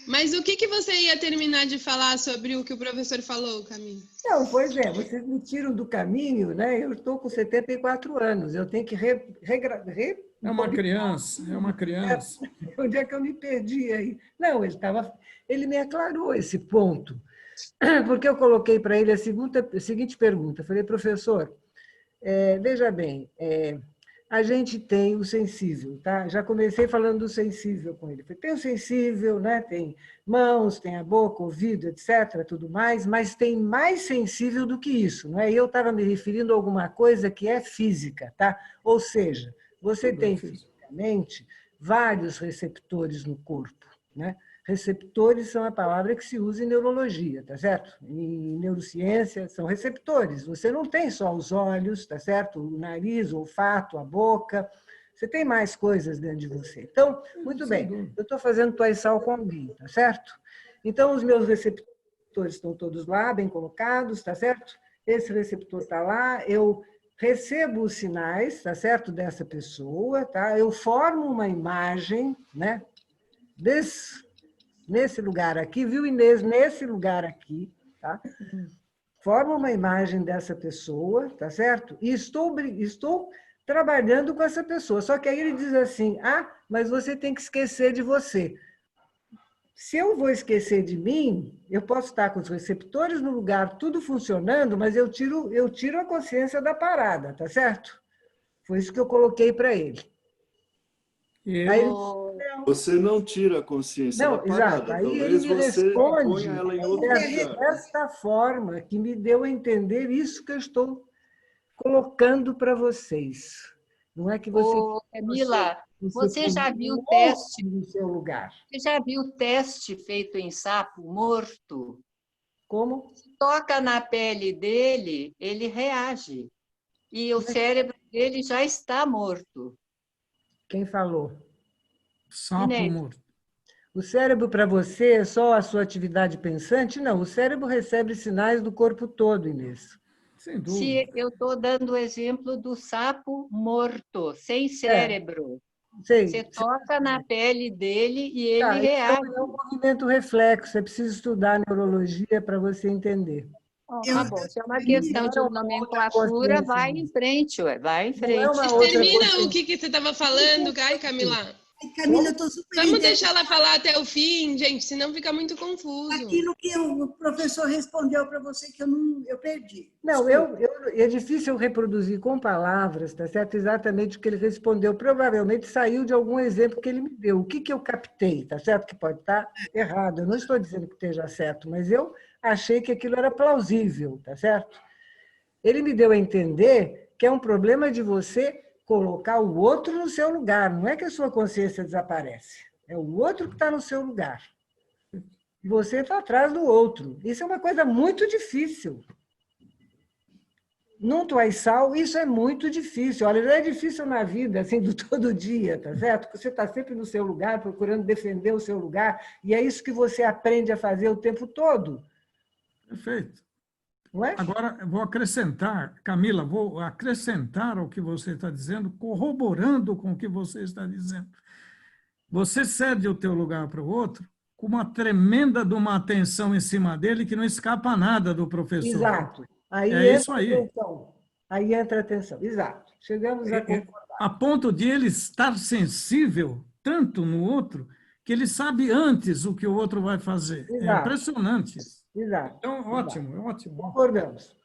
S8: Mas o que você ia terminar de falar sobre o que o professor falou, Camila?
S6: Não, pois é, vocês me tiram do caminho, né? Eu estou com 74 anos, eu tenho que
S3: É uma criança.
S6: Onde é que eu me perdi aí? Não, ele me aclarou esse ponto. Porque eu coloquei para ele a seguinte pergunta. Falei, professor, veja bem, a gente tem o sensível, tá? Já comecei falando do sensível com ele. Falei, tem o sensível, né? Tem mãos, tem a boca, ouvido, etc., tudo mais, mas tem mais sensível do que isso, não é? E eu estava me referindo a alguma coisa que é física, tá? Ou seja, você tem fisicamente vários receptores no corpo, né? Receptores são a palavra que se usa em neurologia, tá certo? Em neurociência são receptores. Você não tem só os olhos, tá certo? O nariz, o olfato, a boca. Você tem mais coisas dentro de você. Então, muito bem, eu estou fazendo toiçal com alguém, tá certo? Então, os meus receptores estão todos lá, bem colocados, tá certo? Esse receptor está lá, eu recebo os sinais, tá certo? Dessa pessoa, tá? Eu formo uma imagem, né? Nesse lugar aqui, viu, Inês? Nesse lugar aqui, tá? Formo uma imagem dessa pessoa, tá certo? E estou trabalhando com essa pessoa. Só que aí ele diz assim, mas você tem que esquecer de você. Se eu vou esquecer de mim, eu posso estar com os receptores no lugar, tudo funcionando, mas eu tiro a consciência da parada, tá certo? Foi isso que eu coloquei para ele. Aí ele
S2: Você não tira a consciência da parada.
S6: Exato. Aí
S2: Talvez
S6: ele me
S2: você
S6: responde
S2: ponha ela em outro lugar.
S6: desta forma que me deu a entender isso que eu estou colocando para vocês. Não é que você...
S1: Camila, você já viu o teste
S6: no seu lugar?
S1: Você já viu o teste feito em sapo morto?
S6: Como?
S1: Se toca na pele dele, ele reage. E o cérebro dele já está morto.
S6: Quem falou?
S3: Sapo
S1: Inês.
S3: morto.
S6: O cérebro para você é só a sua atividade pensante? Não, o cérebro recebe sinais do corpo todo, Inês.
S3: Sem dúvida.
S1: Se eu estou dando o exemplo do sapo morto, sem cérebro. Você toca na pele dele e ele reage.
S6: É um movimento reflexo, é preciso estudar neurologia para você entender.
S1: Tá bom, se é uma questão de nomenclatura, vai em frente, vai em frente.
S8: Termina o que você estava falando, Camila.
S7: Camila, eu estou super
S8: Vamos deixar ela falar até o fim, gente, senão fica muito confuso.
S7: Aquilo que o professor respondeu para você que eu perdi.
S6: Não, é difícil eu reproduzir com palavras, tá certo? Exatamente o que ele respondeu. Provavelmente saiu de algum exemplo que ele me deu. O que eu captei, tá certo? Que pode estar errado. Eu não estou dizendo que esteja certo, mas eu achei que aquilo era plausível, tá certo? Ele me deu a entender que é um problema de você colocar o outro no seu lugar. Não é que a sua consciência desaparece. É o outro que está no seu lugar. E você está atrás do outro. Isso é uma coisa muito difícil. Num toiçal, isso é muito difícil. Olha, não é difícil na vida, assim, do todo dia, tá certo? Você está sempre no seu lugar, procurando defender o seu lugar, e é isso que você aprende a fazer o tempo todo.
S3: Perfeito.
S6: Não é?
S3: Agora, eu vou acrescentar, Camila, vou acrescentar ao que você está dizendo, corroborando com o que você está dizendo. Você cede o teu lugar para o outro com uma tremenda de uma atenção em cima dele que não escapa nada do professor.
S6: Exato. Aí
S3: é isso aí.
S6: Aí entra a atenção. Exato. Chegamos a concordar.
S3: A ponto de ele estar sensível tanto no outro que ele sabe antes o que o outro vai fazer.
S6: Exato.
S3: É impressionante isso.
S6: Exato.
S3: Então, ótimo, ótimo.
S6: Concordamos.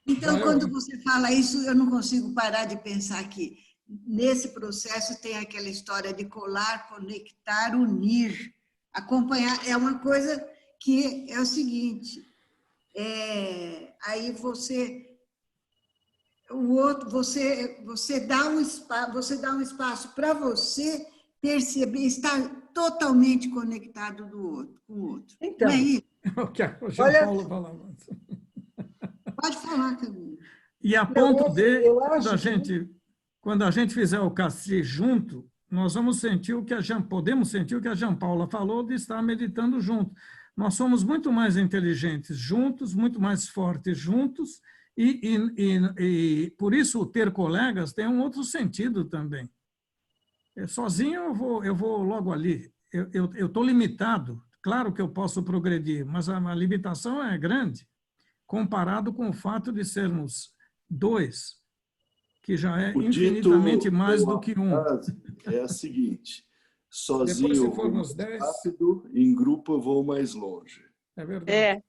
S7: Então, quando você fala isso, eu não consigo parar de pensar que nesse processo tem aquela história de colar, conectar, unir, acompanhar. É uma coisa que é o seguinte, aí você dá um espaço para você perceber, estar totalmente conectado com o outro.
S6: Então,
S7: não é isso?
S3: O Jean Paulo falava.
S7: Pode falar, Camila.
S3: E a ponto de, quando a gente fizer o CACI junto, nós vamos sentir podemos sentir o que a Jean Paula falou de estar meditando junto. Nós somos muito mais inteligentes juntos, muito mais fortes juntos, e por isso o ter colegas tem um outro sentido também. Sozinho eu vou logo ali. Eu estou limitado. Claro que eu posso progredir, mas a limitação é grande, comparado com o fato de sermos dois, que já é infinitamente mais do que um.
S2: É a seguinte, sozinho eu vou mais rápido, em grupo eu vou mais longe.
S3: É verdade.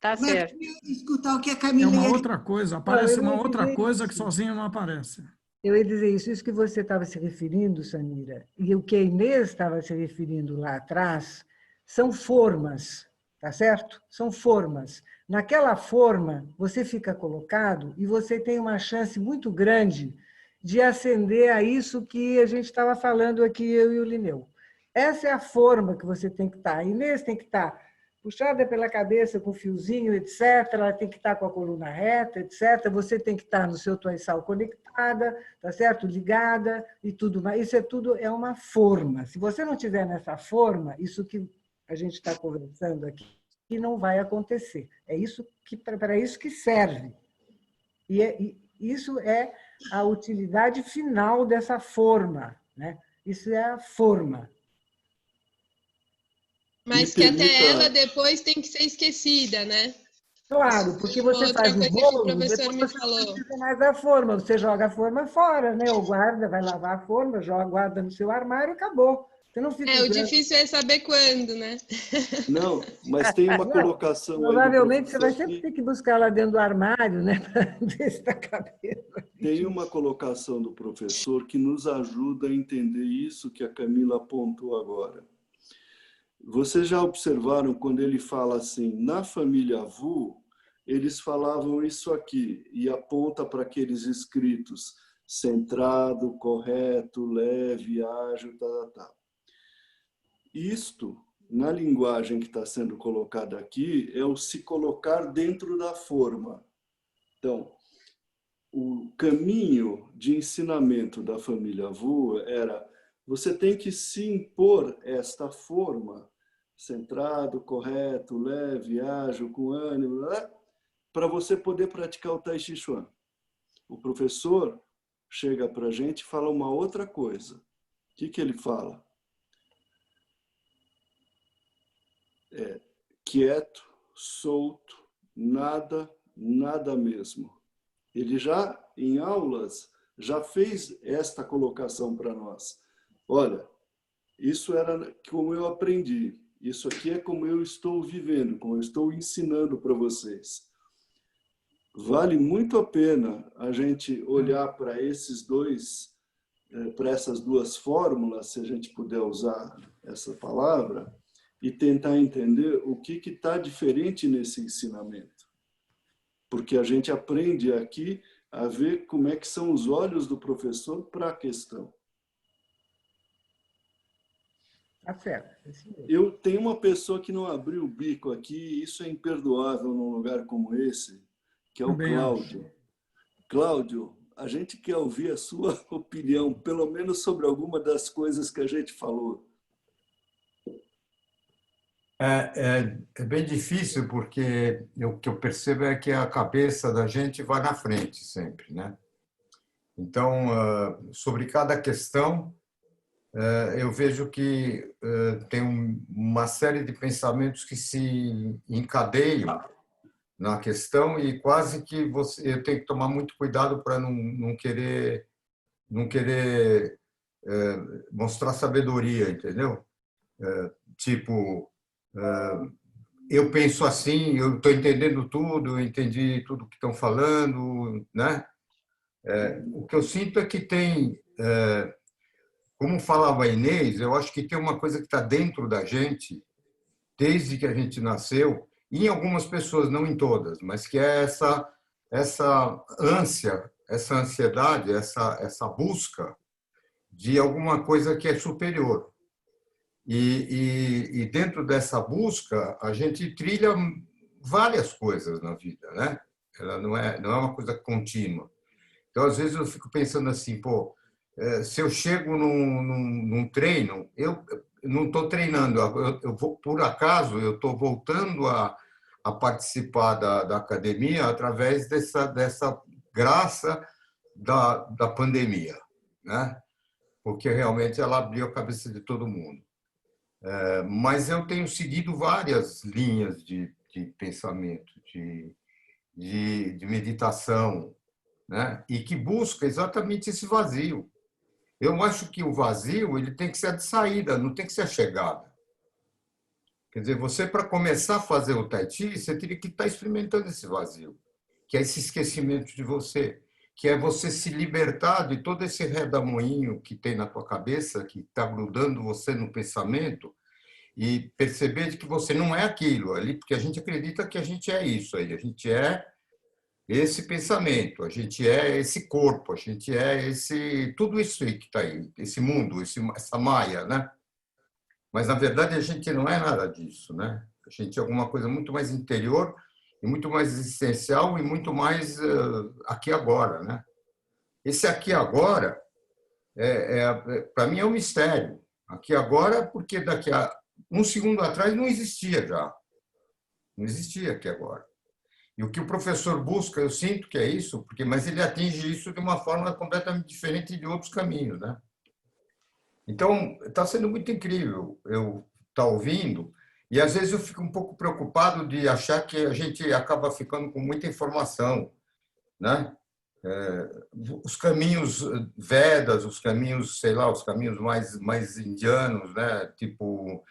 S1: Tá certo.
S7: Escutar o que a Camila...
S3: É uma outra coisa, aparece uma outra coisa que sozinho não aparece.
S6: Eu ia dizer isso que você estava se referindo, Samira, e o que a Inês estava se referindo lá atrás, são formas, tá certo? São formas. Naquela forma, você fica colocado e você tem uma chance muito grande de ascender a isso que a gente estava falando aqui, eu e o Lineu. Essa é a forma que você tem que estar. A Inês tem que estar puxada pela cabeça com fiozinho, etc. Ela tem que estar com a coluna reta, etc. Você tem que estar no seu toiçal conectada, tá certo? Ligada e tudo mais. Isso tudo é uma forma. Se você não tiver nessa forma, isso que a gente está conversando aqui não vai acontecer. É isso que para isso que serve. E isso é a utilidade final dessa forma, né? Isso é a forma.
S8: Mas que até ela depois tem que ser esquecida, né?
S6: Claro, porque você faz o bolo, depois você não precisa mais da forma, você joga a forma fora, né? Ou guarda, vai lavar a forma, guarda no seu armário e acabou. Você não fica
S8: o difícil é saber quando, né?
S2: Não, mas tem uma colocação
S6: provavelmente você vai sempre ter que buscar lá dentro do armário, né? Para ver se está cabendo.
S2: Tem uma colocação do professor que nos ajuda a entender isso que a Camila apontou agora. Vocês já observaram quando ele fala assim, na família Vu, eles falavam isso aqui, e aponta para aqueles escritos, centrado, correto, leve, ágil, tá. Isto, na linguagem que está sendo colocada aqui, é o se colocar dentro da forma. Então, o caminho de ensinamento da família Vu era, você tem que se impor esta forma, centrado, correto, leve, ágil, com ânimo, para você poder praticar o Tai Chi Chuan. O professor chega para a gente e fala uma outra coisa. O que ele fala? Quieto, solto, nada, nada mesmo. Ele já, em aulas, já fez esta colocação para nós. Olha, isso era como eu aprendi. Isso aqui é como eu estou vivendo, como eu estou ensinando para vocês. Vale muito a pena a gente olhar para para essas duas fórmulas, se a gente puder usar essa palavra, e tentar entender o que está diferente nesse ensinamento. Porque a gente aprende aqui a ver como é que são os olhos do professor para a questão.
S6: Tá certo.
S2: Eu tenho uma pessoa que não abriu o bico aqui, e isso é imperdoável num lugar como esse, que é o Cláudio. Cláudio, a gente quer ouvir a sua opinião, pelo menos sobre alguma das coisas que a gente falou.
S9: É bem difícil, porque o que eu percebo é que a cabeça da gente vai na frente sempre, né? Então, sobre cada questão, eu vejo que tem uma série de pensamentos que se encadeiam na questão e quase que eu tenho que tomar muito cuidado para não querer mostrar sabedoria, entendeu? Tipo, eu penso assim, eu estou entendendo tudo, eu entendi tudo que estão falando, né? O que eu sinto é que tem, como falava a Inês, eu acho que tem uma coisa que está dentro da gente, desde que a gente nasceu, e em algumas pessoas, não em todas, mas que é essa ânsia, essa ansiedade, essa busca de alguma coisa que é superior. E dentro dessa busca, a gente trilha várias coisas na vida, né? Ela não é uma coisa contínua. Então, às vezes, eu fico pensando assim, pô, se eu chego num treino, eu não estou treinando, por acaso, eu estou voltando a participar da academia através dessa graça da pandemia, né? Porque realmente ela abriu a cabeça de todo mundo. Mas eu tenho seguido várias linhas de pensamento, de meditação, né? E que busca exatamente esse vazio. Eu acho que o vazio ele tem que ser a de saída, não tem que ser a chegada. Quer dizer, você, para começar a fazer o Tai Chi, você teria que estar experimentando esse vazio, que é esse esquecimento de você, que é você se libertar de todo esse redemoinho que tem na tua cabeça, que está grudando você no pensamento, e perceber que você não é aquilo ali, porque a gente acredita que a gente é isso aí, a gente é esse pensamento, a gente é esse corpo, a gente é tudo isso aí que está aí, esse mundo, essa maia, né? Mas, na verdade, a gente não é nada disso, né? A gente é alguma coisa muito mais interior e muito mais existencial e muito mais aqui e agora, né? Esse aqui e agora, para mim, é um mistério. Aqui e agora, porque daqui a um segundo atrás não existia já. Não existia aqui e agora. E o que o professor busca, eu sinto que é isso, mas ele atinge isso de uma forma completamente diferente de outros caminhos, né? Então, está sendo muito incrível eu estar ouvindo, e às vezes eu fico um pouco preocupado de achar que a gente acaba ficando com muita informação, né? Os caminhos Vedas, os caminhos, sei lá, os caminhos mais indianos, né? Tipo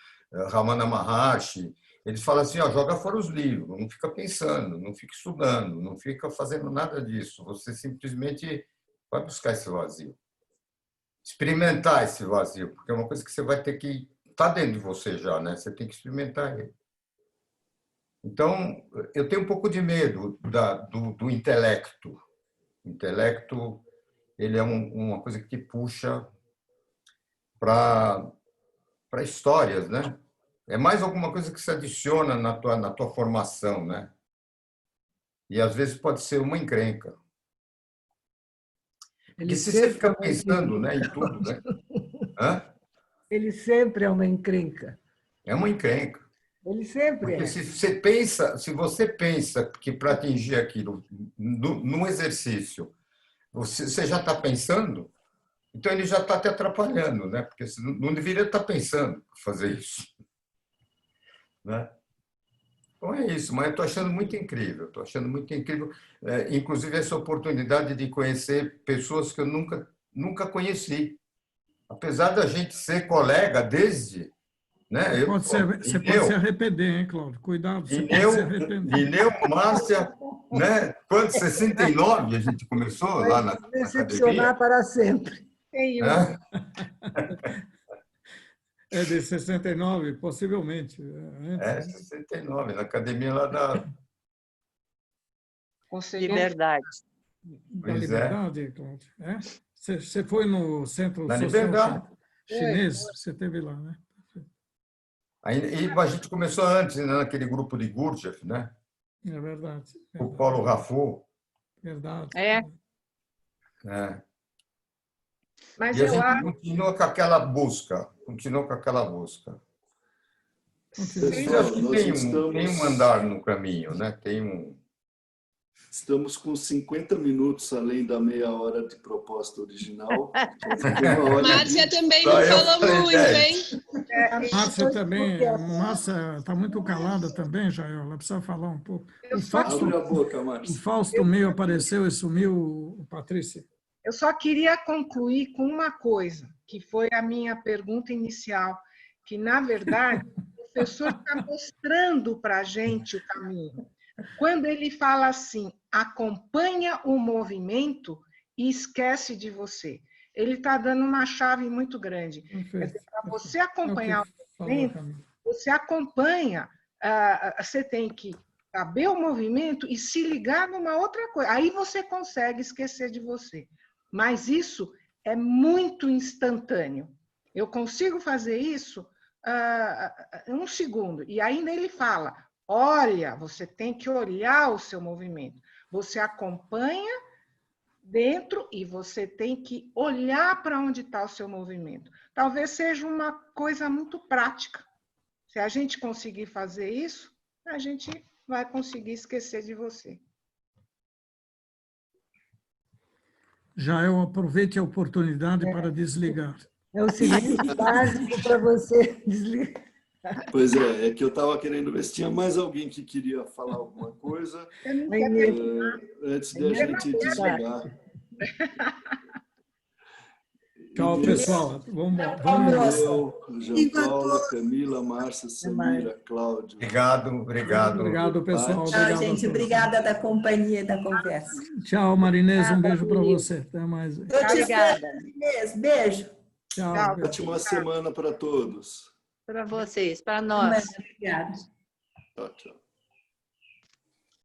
S9: Ramana Maharshi, eles falam assim, ó, joga fora os livros, não fica pensando, não fica estudando, não fica fazendo nada disso, você simplesmente vai buscar esse vazio. Experimentar esse vazio, porque é uma coisa que você vai ter que estar dentro de você já, né? Você tem que experimentar ele. Então, eu tenho um pouco de medo do intelecto. O intelecto, ele é uma coisa que te puxa para histórias, né? É mais alguma coisa que se adiciona na tua formação, né? E às vezes pode ser uma encrenca. Porque se você fica pensando, né, em tudo, né? Hã?
S6: Ele sempre é uma encrenca.
S9: É uma encrenca.
S6: Ele sempre
S9: Porque
S6: é.
S9: se você pensa que para atingir aquilo no exercício, você já está pensando, então ele já está te atrapalhando, né? Porque você não deveria estar pensando em fazer isso, né? Então é isso, mas eu estou achando muito incrível, estou achando muito incrível, inclusive essa oportunidade de conhecer pessoas que eu nunca conheci, apesar da gente ser colega desde, né?
S3: Você pode se arrepender, hein, Cláudio? Cuidado, você pode se arrepender.
S9: Lineu, Márcia, né? Quando 69 a gente começou lá na academia.
S6: Decepcionar para sempre.
S3: É de 69, possivelmente.
S9: Antes, 69, na academia lá da...
S1: Liberdade.
S3: Da Liberdade, Cláudio. Você foi no Centro
S9: Da
S3: Social
S9: Liberdade.
S3: Chinês? Você esteve lá, né?
S9: Aí a gente começou antes, né, naquele grupo de Gurdjieff, né?
S3: É verdade.
S9: O Paulo Rafo.
S3: Verdade.
S5: Mas
S9: e a gente continua com aquela busca. Eu acho que tem um andar no caminho, né?
S2: Estamos com 50 minutos além da meia hora de proposta original.
S8: Márcia também não falou muito, hein?
S3: Márcia também. Márcia está muito calada também, Jael. Ela precisa falar um pouco.
S2: Abre a boca, Márcia.
S3: O Fausto meio apareceu e sumiu, Patrícia.
S5: Eu só queria concluir com uma coisa, que foi a minha pergunta inicial, que, na verdade, o professor está mostrando para a gente o caminho. Quando ele fala assim, acompanha o movimento e esquece de você. Ele está dando uma chave muito grande. Para você acompanhar o movimento, você acompanha, você tem que saber o movimento e se ligar numa outra coisa. Aí você consegue esquecer de você. Mas isso é muito instantâneo. Eu consigo fazer isso em um segundo. E ainda ele fala, olha, você tem que olhar o seu movimento. Você acompanha dentro e você tem que olhar para onde está o seu movimento. Talvez seja uma coisa muito prática. Se a gente conseguir fazer isso, a gente vai conseguir esquecer de você.
S3: Jael, aproveite a oportunidade para desligar.
S6: É o silêncio básico para você desligar.
S2: Pois é que eu estava querendo ver se tinha mais alguém que queria falar alguma coisa antes de a gente desligar.
S3: Tchau, pessoal. Vamos.
S2: João Paulo, Camila, Márcia, Samira, Cláudio.
S9: Obrigado,
S3: pessoal.
S4: Tchau, gente. Obrigada da companhia e da conversa.
S3: Tchau, Marinês. Um beijo para você. Até mais.
S4: Obrigada, Marinês. Beijo.
S3: Tchau.
S2: Ótima semana para todos.
S1: Para vocês, para nós.
S4: Obrigada.
S2: Tchau, tchau.